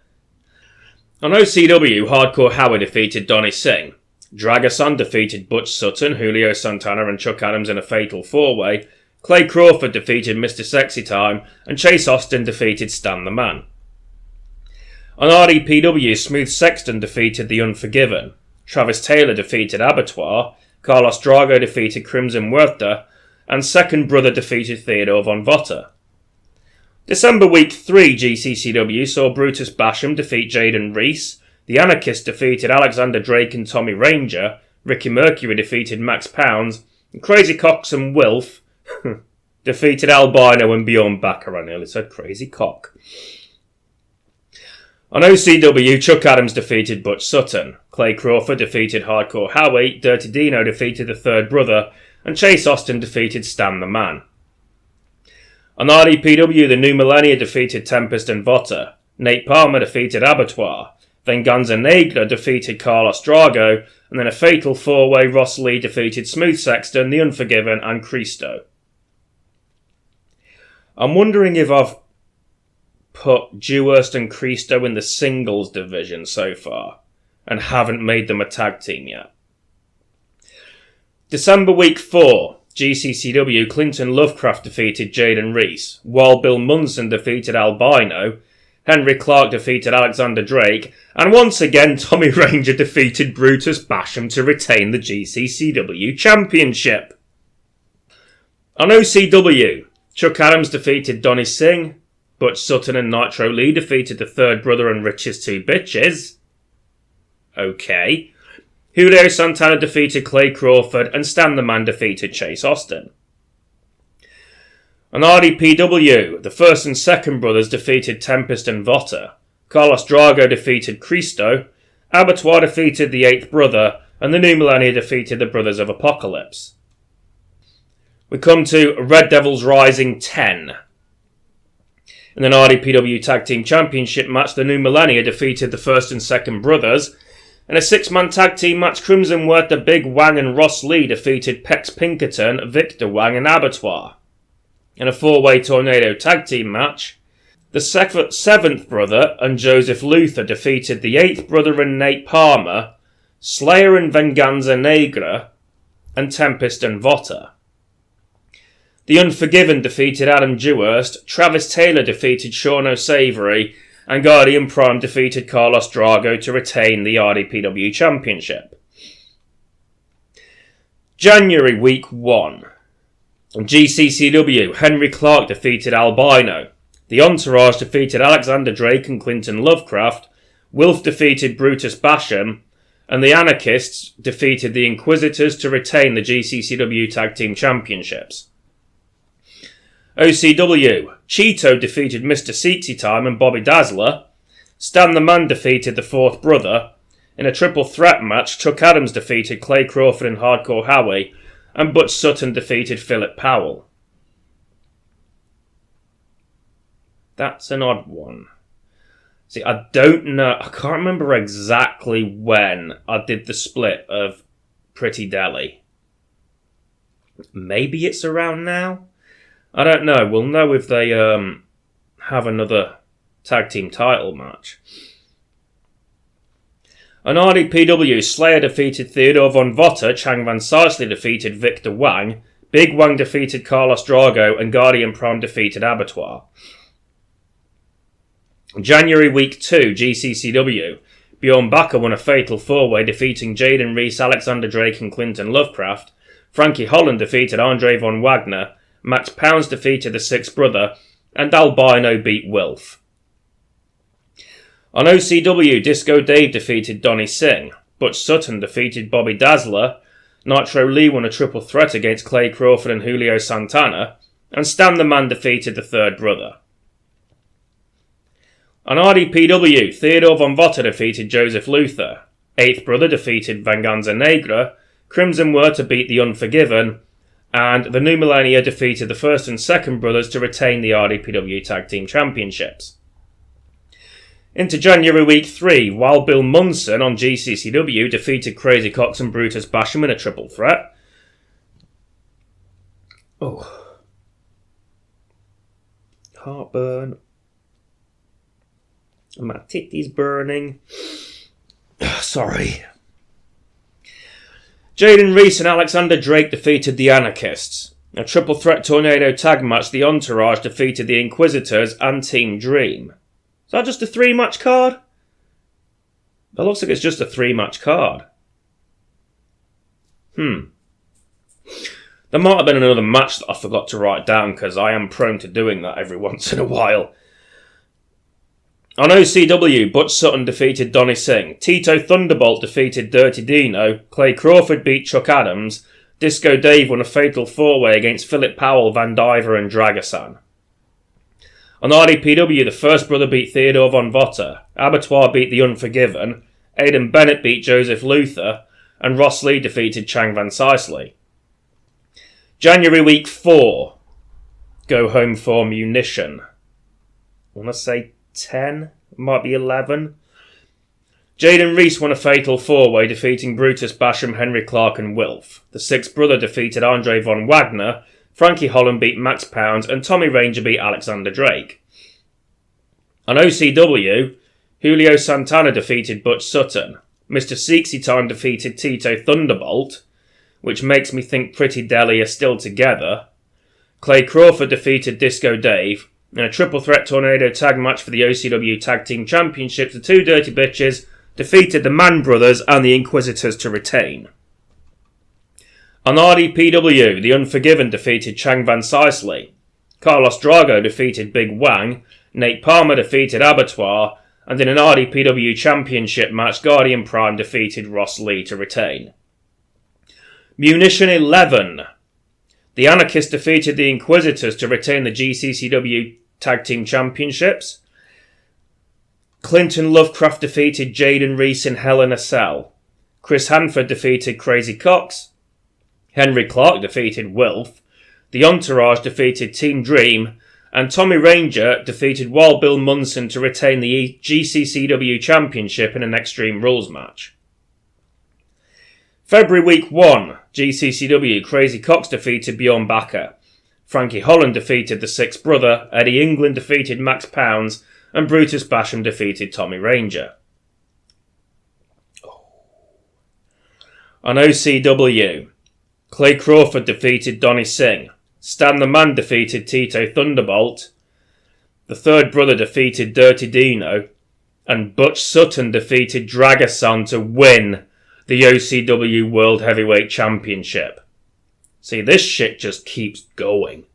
On OCW, Hardcore Howard defeated Donnie Singh. Dragason defeated Butch Sutton, Julio Santana, and Chuck Adams in a fatal four-way. Clay Crawford defeated Mr. Sexy Time, and Chase Austin defeated Stan the Man. On RDPW, Smooth Sexton defeated The Unforgiven. Travis Taylor defeated Abattoir. Carlos Drago defeated Crimson Huerta. And Second Brother defeated Theodore Von Votter. December Week 3 GCCW saw Brutus Basham defeat Jaden Reese. The Anarchist defeated Alexander Drake and Tommy Ranger. Ricky Mercury defeated Max Pounds. And Crazy Cox and Wilf defeated Albino and Bjorn Bakker. I nearly said Crazy Cock. On OCW, Chuck Adams defeated Butch Sutton. Clay Crawford defeated Hardcore Howie. Dirty Dino defeated the Third Brother. And Chase Austin defeated Stan the Man. On RDPW, the New Millennia defeated Tempest and Votter. Nate Palmer defeated Abattoir. Venganza Negra defeated Carlos Drago. And then a fatal four-way, Ross Lee defeated Smooth Sexton, The Unforgiven, and Cristo. I'm wondering if I've put Dewhurst and Cristo in the singles division so far and haven't made them a tag team yet. December Week 4, GCCW, Clinton Lovecraft defeated Jaden Reese. Wild Bill Munson defeated Albino. Henry Clark defeated Alexander Drake. And once again, Tommy Ranger defeated Brutus Basham to retain the GCCW Championship. On OCW, Chuck Adams defeated Donnie Singh. Butch Sutton and Nitro Lee defeated the Third Brother and Rich's Two Bitches. Okay. Julio Santana defeated Clay Crawford, and Stan the Man defeated Chase Austin. On RDPW, the first and second brothers defeated Tempest and Vota. Carlos Drago defeated Cristo. Abattoir defeated the eighth brother. And the New Millennia defeated the Brothers of Apocalypse. We come to Red Devils Rising 10. In an RDPW Tag Team Championship match, the New Millennia defeated the first and second brothers. In a six-man tag team match, Crimson Werther, Big Wang and Ross Lee defeated Pex Pinkerton, Victor Wang and Abattoir. In a four-way tornado tag team match, the seventh brother and Joseph Luther defeated the eighth brother and Nate Palmer, Slayer and Venganza Negra, and Tempest and Vota. The Unforgiven defeated Adam Dewhurst, Travis Taylor defeated Sean O'Savory, and Guardian Prime defeated Carlos Drago to retain the RDPW Championship. January Week 1. On GCCW, Henry Clark defeated Albino. The Entourage defeated Alexander Drake and Clinton Lovecraft. Wilf defeated Brutus Basham. And the Anarchists defeated the Inquisitors to retain the GCCW Tag Team Championships. OCW, Cheeto defeated Mr. Seatsy Time and Bobby Dazzler. Stan the Man defeated the fourth brother. In a triple threat match, Chuck Adams defeated Clay Crawford and Hardcore Howie, and Butch Sutton defeated Philip Powell. That's an odd one. See, I don't know, I can't remember exactly when I did the split of Pretty Deli. Maybe it's around now? I don't know. We'll know if they have another tag team title match. On RDPW, Slayer defeated Theodore Von Vota, Chang Van Sicely defeated Victor Wang, Big Wang defeated Carlos Drago, and Guardian Prime defeated Abattoir. January Week 2, GCCW, Bjorn Bakker won a fatal four-way, defeating Jaden Reese, Alexander Drake and Clinton Lovecraft. Frankie Holland defeated Andre Von Wagner, Max Pounds defeated the sixth brother, and Albino beat Wilf. On OCW, Disco Dave defeated Donnie Singh, Butch Sutton defeated Bobby Dazzler, Nitro Lee won a triple threat against Clay Crawford and Julio Santana, and Stan the Man defeated the third brother. On RDPW, Theodore Von Vota defeated Joseph Luther, eighth brother defeated Venganza Negra, Crimson Werther beat the Unforgiven, and the New Millennia defeated the first and second brothers to retain the RDPW Tag Team Championships. Into January Week 3, Wild Bill Munson on GCCW defeated Crazy Cox and Brutus Basham in a triple threat. Oh. Heartburn. My titty's burning. Sorry. Jaden Reese and Alexander Drake defeated the Anarchists. In a triple threat tornado tag match, the Entourage defeated the Inquisitors and Team Dream. Is that just a 3-match card? That looks like it's just a 3-match card. There might have been another match that I forgot to write down, because I am prone to doing that every once in a while. On OCW, Butch Sutton defeated Donnie Singh. Tito Thunderbolt defeated Dirty Dino. Clay Crawford beat Chuck Adams. Disco Dave won a fatal four-way against Philip Powell, Van Diver and Dragasan. On RDPW, the first brother beat Theodore Von Vota. Abattoir beat the Unforgiven. Aidan Bennett beat Joseph Luther. And Ross Lee defeated Chang Van Sicely. January Week 4. Go home for Munition. I want to say 10, might be 11. Jaden Reese won a fatal four-way, defeating Brutus Basham, Henry Clark and Wilf. The sixth brother defeated Andre Von Wagner, Frankie Holland beat Max Pounds, and Tommy Ranger beat Alexander Drake. On OCW, Julio Santana defeated Butch Sutton. Mr. Seatsy Time defeated Tito Thunderbolt, which makes me think Pretty Deli are still together. Clay Crawford defeated Disco Dave. In a triple threat tornado tag match for the OCW Tag Team Championships, the two Dirty Bitches defeated the Mann Brothers and the Inquisitors to retain. On RDPW, the Unforgiven defeated Chang Van Sicely. Carlos Drago defeated Big Wang. Nate Palmer defeated Abattoir. And in an RDPW Championship match, Guardian Prime defeated Ross Lee to retain. Munition 11. The Anarchists defeated the Inquisitors to retain the GCCW Tag Team Championships. Clinton Lovecraft defeated Jaden Reese in Hell in a Cell. Chris Hanford defeated Crazy Cox. Henry Clark defeated Wilf. The Entourage defeated Team Dream. And Tommy Ranger defeated Wild Bill Munson to retain the GCCW Championship in an Extreme Rules match. February Week 1, GCCW, Crazy Cox defeated Bjorn Bakker. Frankie Holland defeated the Sixth Brother. Eddie England defeated Max Pounds. And Brutus Basham defeated Tommy Ranger. On OCW, Clay Crawford defeated Donnie Singh. Stan the Man defeated Tito Thunderbolt. The Third Brother defeated Dirty Dino. And Butch Sutton defeated Dragason to win the OCW World Heavyweight Championship. See, this shit just keeps going.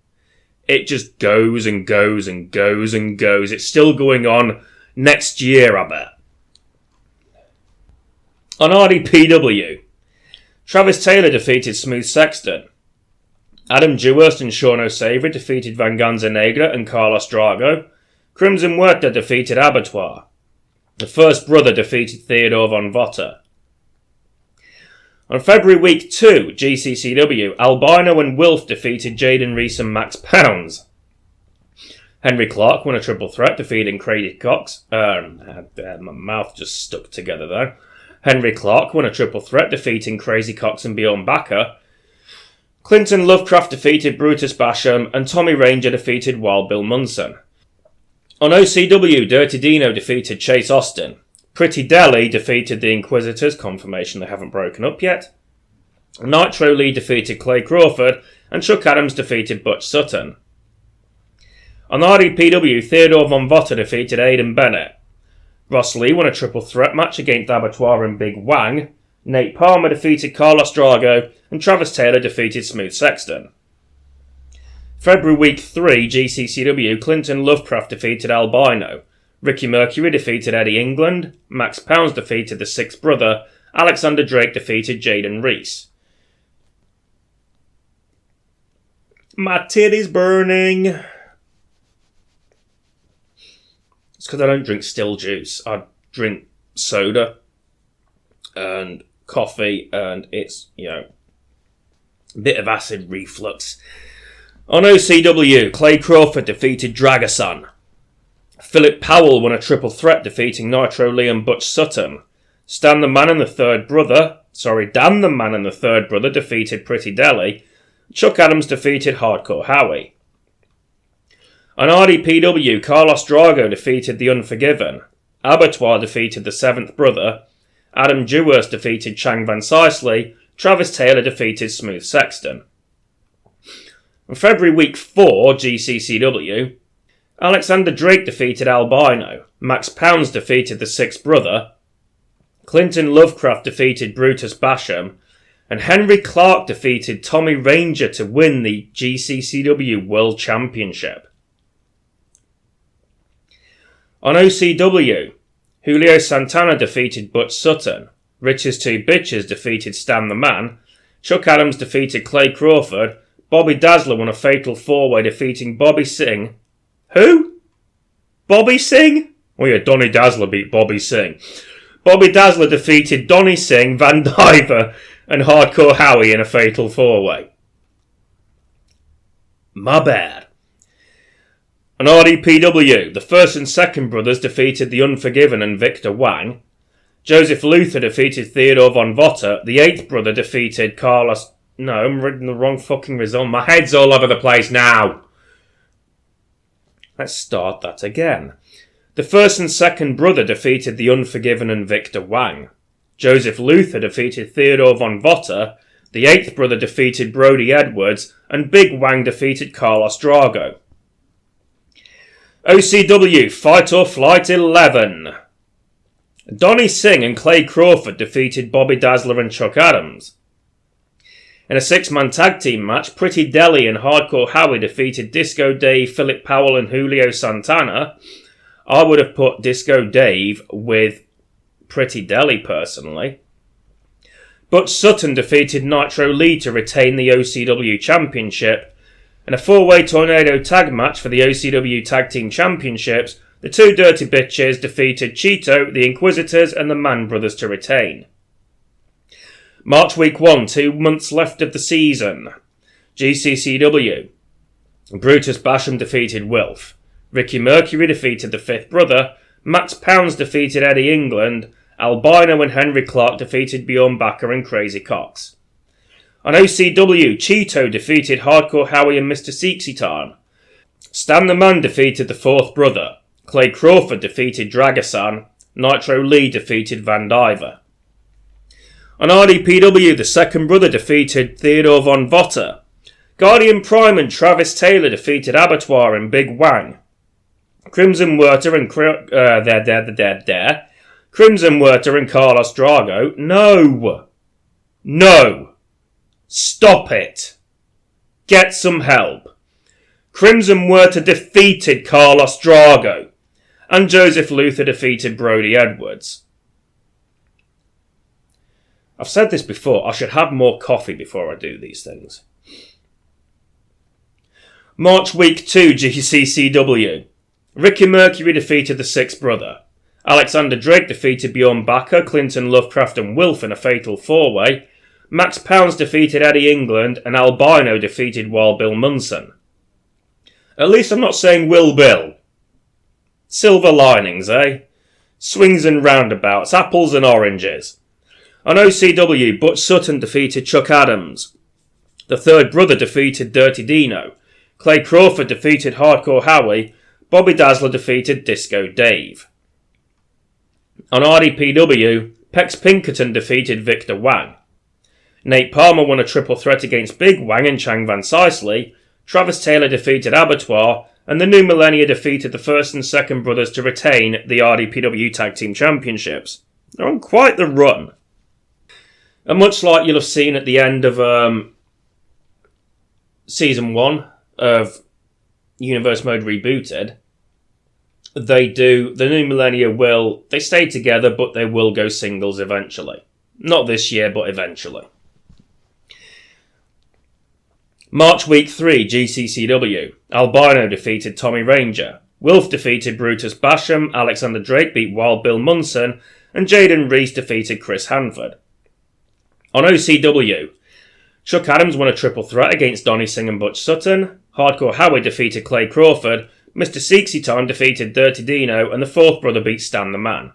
It just goes and goes and goes and goes. It's still going on next year, I bet. On RDPW, Travis Taylor defeated Smooth Sexton. Adam Dewhurst and Sean O'Savary defeated Vanganza Negra and Carlos Drago. Crimson Huerta defeated Abattoir. The First Brother defeated Theodore Von Votter. On February Week 2, GCCW, Albino and Wilf defeated Jaden Reese and Max Pounds. Henry Clark won a triple threat, defeating Crazy Cox. My mouth just stuck together there. Henry Clark won a triple threat, defeating Crazy Cox and Bjorn Bakker. Clinton Lovecraft defeated Brutus Basham, and Tommy Ranger defeated Wild Bill Munson. On OCW, Dirty Dino defeated Chase Austin. Pretty Deli defeated the Inquisitors, confirmation they haven't broken up yet. Nitro Lee defeated Clay Crawford, and Chuck Adams defeated Butch Sutton. On RDPW, Theodore Von Votter defeated Aidan Bennett. Ross Lee won a triple threat match against Abattoir and Big Wang. Nate Palmer defeated Carlos Drago, and Travis Taylor defeated Smooth Sexton. February Week 3, GCCW, Clinton Lovecraft defeated Albino. Ricky Mercury defeated Eddie England. Max Pounds defeated the Sixth Brother. Alexander Drake defeated Jaden Reese. My titty's burning. It's because I don't drink still juice. I drink soda and coffee, and it's, a bit of acid reflux. On OCW, Clay Crawford defeated Dragason. Philip Powell won a triple threat, defeating Nitro Lee and Butch Sutton. Dan the Man and the Third Brother defeated Pretty Deli. Chuck Adams defeated Hardcore Howie. On RDPW, Carlos Drago defeated The Unforgiven. Abattoir defeated the Seventh Brother. Adam Dewhurst defeated Chang Van Sicely. Travis Taylor defeated Smooth Sexton. On February Week 4, GCCW, Alexander Drake defeated Albino. Max Pounds defeated the Sixth Brother. Clinton Lovecraft defeated Brutus Basham. And Henry Clark defeated Tommy Ranger to win the GCCW World Championship. On OCW, Julio Santana defeated Butch Sutton. Rich's Two Bitches defeated Stan the Man. Chuck Adams defeated Clay Crawford. Bobby Dazzler won a fatal four-way, defeating Bobby Singh. Who? Bobby Singh? Oh yeah, Donnie Dazzler beat Bobby Singh. Bobby Dazzler defeated Donnie Singh, Van Diver, and Hardcore Howie in a fatal four-way. My bad. On RDPW, the First and Second Brothers defeated The Unforgiven and Victor Wang. Joseph Luther defeated Theodore Von Votter. The Eighth Brother defeated Carlos... No, I'm reading the wrong fucking result. My head's all over the place now. Let's start that again. The First and Second Brother defeated The Unforgiven and Victor Wang. Joseph Luther defeated Theodore Von Votter. The Eighth Brother defeated Brody Edwards. And Big Wang defeated Carlos Drago. OCW, Fight or Flight 11. Donnie Singh and Clay Crawford defeated Bobby Dazzler and Chuck Adams. In a six-man tag team match, Pretty Deli and Hardcore Howie defeated Disco Dave, Philip Powell and Julio Santana. I would have put Disco Dave with Pretty Deli personally. Butch Sutton defeated Nitro Lee to retain the OCW Championship. In a 4-way tornado tag match for the OCW Tag Team Championships, the two Dirty Bitches defeated Cheeto, the Inquisitors, and the Mann Brothers to retain. March Week 1, 2 months left of the season. GCCW. Brutus Basham defeated Wilf. Ricky Mercury defeated the Fifth Brother. Max Pounds defeated Eddie England. Albino and Henry Clark defeated Bjorn Bakker and Crazy Cox. On OCW, Cheeto defeated Hardcore Howie and Mr. Seeksy Time. Stan the Man defeated the Fourth Brother. Clay Crawford defeated Dragasan. Nitro Lee defeated Van Diver. On RDPW, the Second Brother defeated Theodore Von Votter. Guardian Prime and Travis Taylor defeated Abattoir and Big Wang. Crimson Werter and Crimson Werter and Carlos Drago. No! Stop it! Get some help. Crimson Werter defeated Carlos Drago. And Joseph Luther defeated Brody Edwards. I've said this before, I should have more coffee before I do these things. March Week 2 GCCW. Ricky Mercury defeated the Sixth Brother. Alexander Drake defeated Bjorn Bakker, Clinton Lovecraft and Wilf in a fatal 4-way. Max Pounds defeated Eddie England and Albino defeated Wild Bill Munson. At least I'm not saying Will Bill. Silver linings, eh? Swings and roundabouts, apples and oranges. On OCW, Butch Sutton defeated Chuck Adams. The Third Brother defeated Dirty Dino. Clay Crawford defeated Hardcore Howie. Bobby Dazzler defeated Disco Dave. On RDPW, Pex Pinkerton defeated Victor Wang. Nate Palmer won a triple threat against Big Wang and Chang Van Sisley. Travis Taylor defeated Abattoir. And the New Millennia defeated the First and Second Brothers to retain the RDPW Tag Team Championships. They're on quite the run. And much like you'll have seen at the end of Season 1 of Universe Mode Rebooted, the New Millennia they stay together, but they will go singles eventually. Not this year, but eventually. March Week 3, GCCW. Albino defeated Tommy Ranger. Wilf defeated Brutus Basham. Alexander Drake beat Wild Bill Munson. And Jaden Reese defeated Chris Hanford. On OCW, Chuck Adams won a triple threat against Donnie Singh and Butch Sutton. Hardcore Howie defeated Clay Crawford. Mr. Seeksy Time defeated Dirty Dino. And the Fourth Brother beat Stan the Man.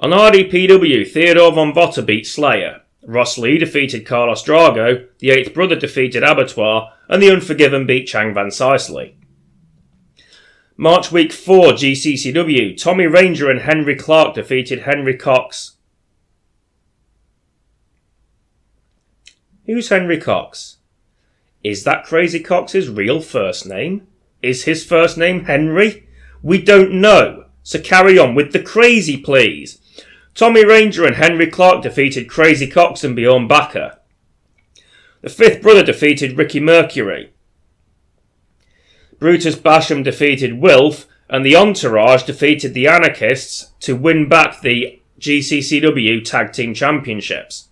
On RDPW, Theodore Von Votter beat Slayer. Ross Lee defeated Carlos Drago, the Eighth Brother defeated Abattoir, and the Unforgiven beat Chang Van Sisley. March Week 4 GCCW, Tommy Ranger and Henry Clark defeated Henry Cox. Who's Henry Cox? Is that Crazy Cox's real first name? Is his first name Henry? We don't know, so carry on with the crazy, please. Tommy Ranger and Henry Clark defeated Crazy Cox and Bjorn Bakker. The Fifth Brother defeated Ricky Mercury. Brutus Basham defeated Wilf, and the Entourage defeated the Anarchists to win back the GCCW Tag Team Championships.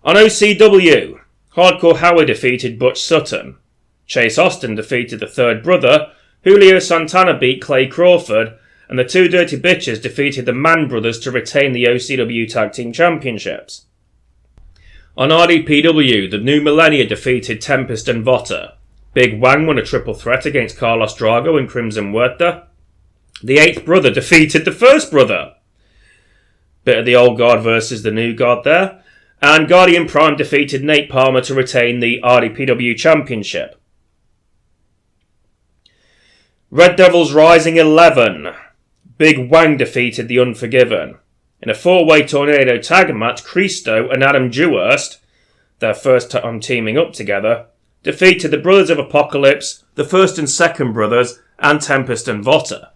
On OCW, Hardcore Howie defeated Butch Sutton. Chase Austin defeated the Third Brother. Julio Santana beat Clay Crawford. And the Two Dirty Bitches defeated the Mann Brothers to retain the OCW Tag Team Championships. On RDPW, the New Millennia defeated Tempest and Votter. Big Wang won a triple threat against Carlos Drago and Crimson Werther. The Eighth Brother defeated the First Brother. Bit of the old guard versus the new guard there. And Guardian Prime defeated Nate Palmer to retain the RDPW Championship. Red Devils Rising 11. Big Wang defeated the Unforgiven. In a 4-way tornado tag match, Christo and Adam Dewhurst, their first time teaming up together, defeated the Brothers of Apocalypse, the First and Second Brothers, and Tempest and Votter.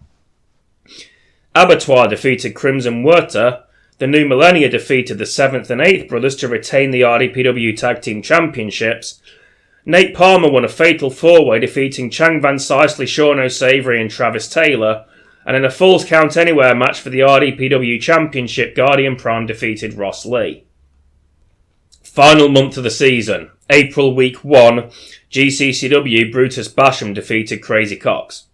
Abattoir defeated Crimson Werther. The New Millennia defeated the 7th and 8th Brothers to retain the RDPW Tag Team Championships. Nate Palmer won a fatal 4-way defeating Chang Van Sisley, Sean O'Savory and Travis Taylor. And in a Falls Count Anywhere match for the RDPW Championship, Guardian Prime defeated Ross Lee. Final month of the season, April Week 1, GCCW Brutus Basham defeated Crazy Cox.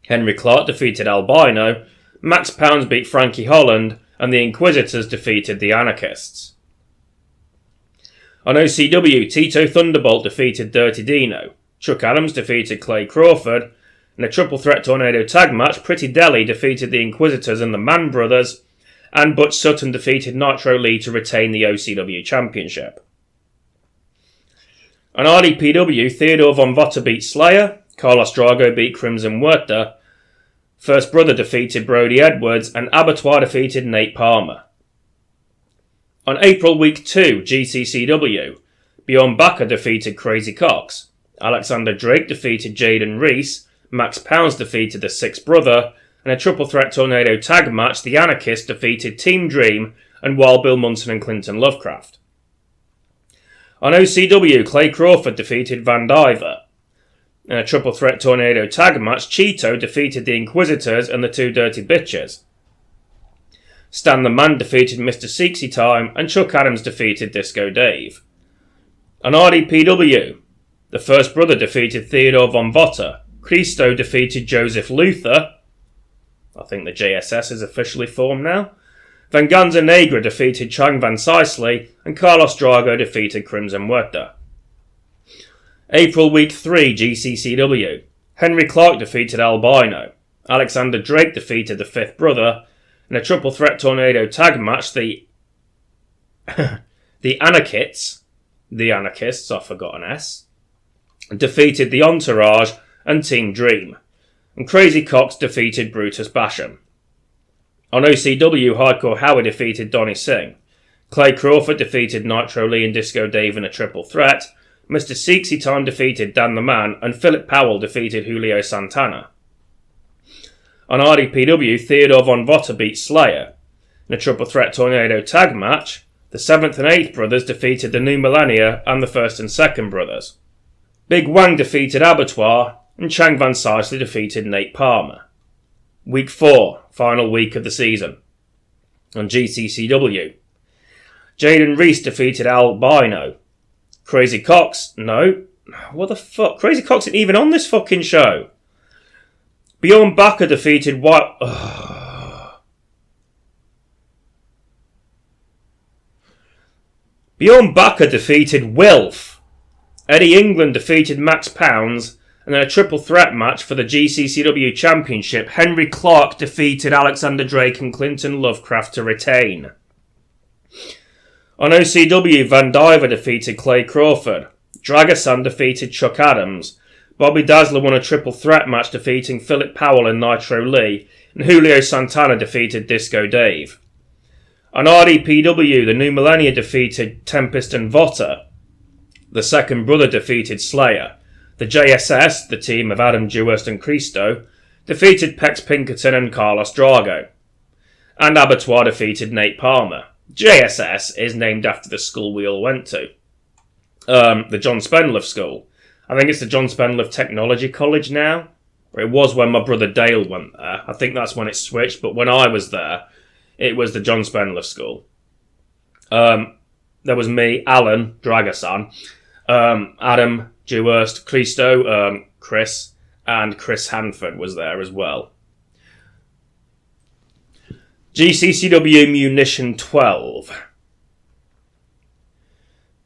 Henry Clark defeated Albino, Max Pounds beat Frankie Holland, and the Inquisitors defeated the Anarchists. On OCW, Tito Thunderbolt defeated Dirty Dino, Chuck Adams defeated Clay Crawford. In a triple threat tornado tag match, Pretty Deli defeated the Inquisitors and the Mann Brothers, and Butch Sutton defeated Nitro Lee to retain the OCW Championship. On RDPW, Theodore Von Votter beat Slayer, Carlos Drago beat Crimson Huerta, First Brother defeated Brody Edwards, and Abattoir defeated Nate Palmer. On April Week 2, GCCW, Bjorn Bakker defeated Crazy Cox, Alexander Drake defeated Jaden Reese, Max Pounds defeated the Sixth Brother, and a triple threat tornado tag match, the Anarchists defeated Team Dream and Wild Bill Munson and Clinton Lovecraft. On OCW, Clay Crawford defeated Van Diver. In a triple threat tornado tag match, Cheeto defeated the Inquisitors and the Two Dirty Bitches. Stan the Man defeated Mr. Seexy Time, and Chuck Adams defeated Disco Dave. On RDPW, the First Brother defeated Theodore Von Votter, Christo defeated Joseph Luther, I think the JSS is officially formed now, Venganza Negra defeated Chang Van Sicely, and Carlos Drago defeated Crimson Huerta. April Week 3, GCCW, Henry Clark defeated Albino, Alexander Drake defeated the Fifth Brother. In a triple threat tornado tag match, the Anarchists, I forgot an S, defeated the Entourage and Team Dream, and Crazy Cox defeated Brutus Basham. On OCW, Hardcore Howard defeated Donnie Singh, Clay Crawford defeated Nitro Lee and Disco Dave in a triple threat, Mr. Seexy Time defeated Dan the Man, and Philip Powell defeated Julio Santana. On RDPW, Theodore Von Votter beat Slayer. In a triple threat tornado tag match, the 7th and 8th Brothers defeated the New Millennia and the 1st and 2nd Brothers. Big Wang defeated Abattoir, and Chang Van Sicely defeated Nate Palmer. Week 4, final week of the season. On GCCW, Jaden Reese defeated Albino. Crazy Cox, no. What the fuck? Crazy Cox isn't even on this fucking show. Bjorn Bakker defeated White... Bjorn Bakker defeated Wilf. Eddie England defeated Max Pounds, and in a triple threat match for the GCCW Championship, Henry Clark defeated Alexander Drake and Clinton Lovecraft to retain. On OCW, Van Diver defeated Clay Crawford, Dragasan defeated Chuck Adams, Bobby Dazzler won a triple threat match defeating Philip Powell and Nitro Lee, and Julio Santana defeated Disco Dave. On RDPW, the New Millennia defeated Tempest and Votter. The Second Brother defeated Slayer. The JSS, the team of Adam Dewhurst and Christo, defeated Pex Pinkerton and Carlos Drago. And Abattoir defeated Nate Palmer. JSS is named after the school we all went to. The John Spenloff School. I think it's the John Spenloff Technology College now. Or it was when my brother Dale went there. I think that's when it switched, but when I was there, it was the John Spenloff School. There was me, Alan, Dragasan, Adam, Dewhurst, Christo, Chris, and Chris Hanford was there as well. GCCW Munition 12.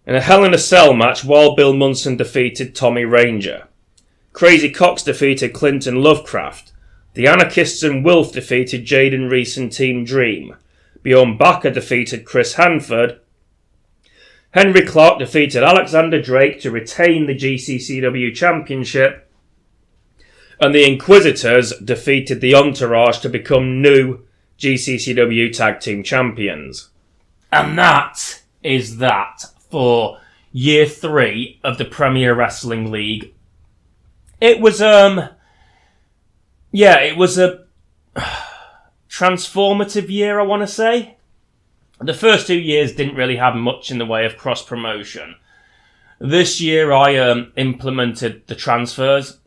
In a Hell in a Cell match, Wild Bill Munson defeated Tommy Ranger. Crazy Cox defeated Clinton Lovecraft. The Anarchists and Wilf defeated Jaden Reese and Team Dream. Bjorn Bakker defeated Chris Hanford. Henry Clark defeated Alexander Drake to retain the GCCW Championship. And the Inquisitors defeated the Entourage to become new GCCW Tag Team Champions. And that is that for Year 3 of the Premier Wrestling League. It was, it was a transformative year, I want to say. The first 2 years didn't really have much in the way of cross-promotion. This year I implemented the transfers.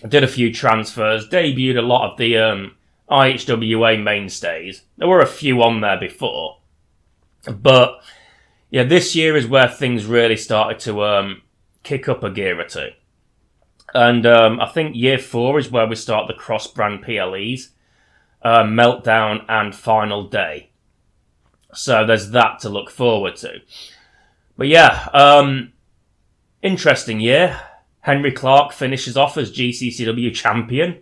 I did a few transfers, debuted a lot of the IHWA mainstays. There were a few on there before. But, yeah, this year is where things really started to kick up a gear or two. And I think year 4 is where we start the cross-brand PLEs, Meltdown and Final Day. So there's that to look forward to. But yeah, interesting year. Henry Clark finishes off as GCCW champion.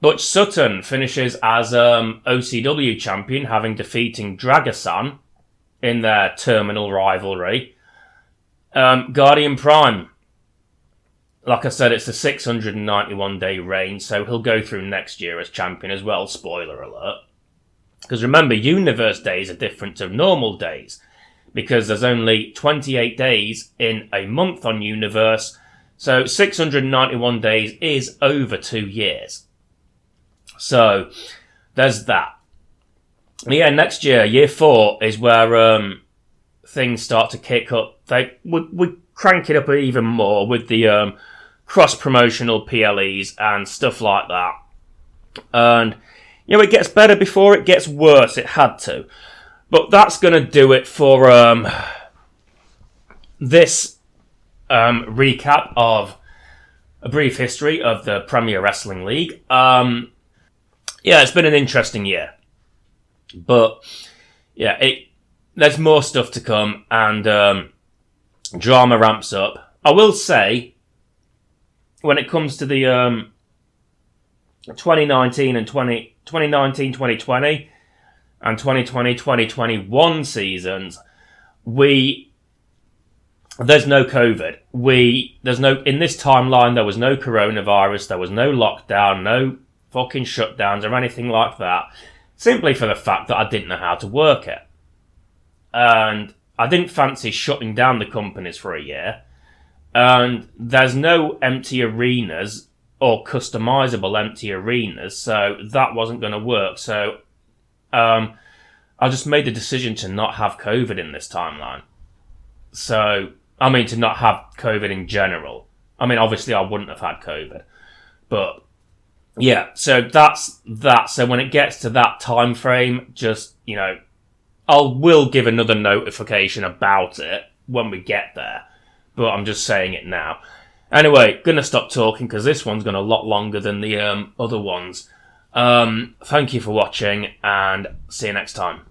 Butch Sutton finishes as OCW champion, having defeating Dragasan in their terminal rivalry. Guardian Prime, like I said, it's a 691-day reign, so he'll go through next year as champion as well, spoiler alert. Because remember, Universe days are different to normal days, because there's only 28 days in a month on Universe, so 691 days is over 2 years. So, there's that. Yeah, next year, year 4, is where things start to kick up. We crank it up even more with the cross-promotional PLEs and stuff like that. And, you know, it gets better before it gets worse. It had to. But that's going to do it for this recap of a brief history of the Premier Wrestling League. Yeah, it's been an interesting year. But, yeah, there's more stuff to come, and drama ramps up. I will say, when it comes to the 2019 and 2020 and 2020-2021 seasons, there's no COVID. In this timeline, there was no coronavirus, there was no lockdown, no fucking shutdowns or anything like that, simply for the fact that I didn't know how to work it. And I didn't fancy shutting down the companies for a year. And there's no empty arenas or customizable empty arenas, so that wasn't going to work. So I just made the decision to not have COVID in this timeline. So, I mean, to not have COVID in general. I mean, obviously I wouldn't have had COVID. But, yeah, so that's that. So when it gets to that time frame, just, you know, will give another notification about it when we get there. But I'm just saying it now. Anyway, gonna stop talking because this one's gone a lot longer than the other ones. Thank you for watching, and see you next time.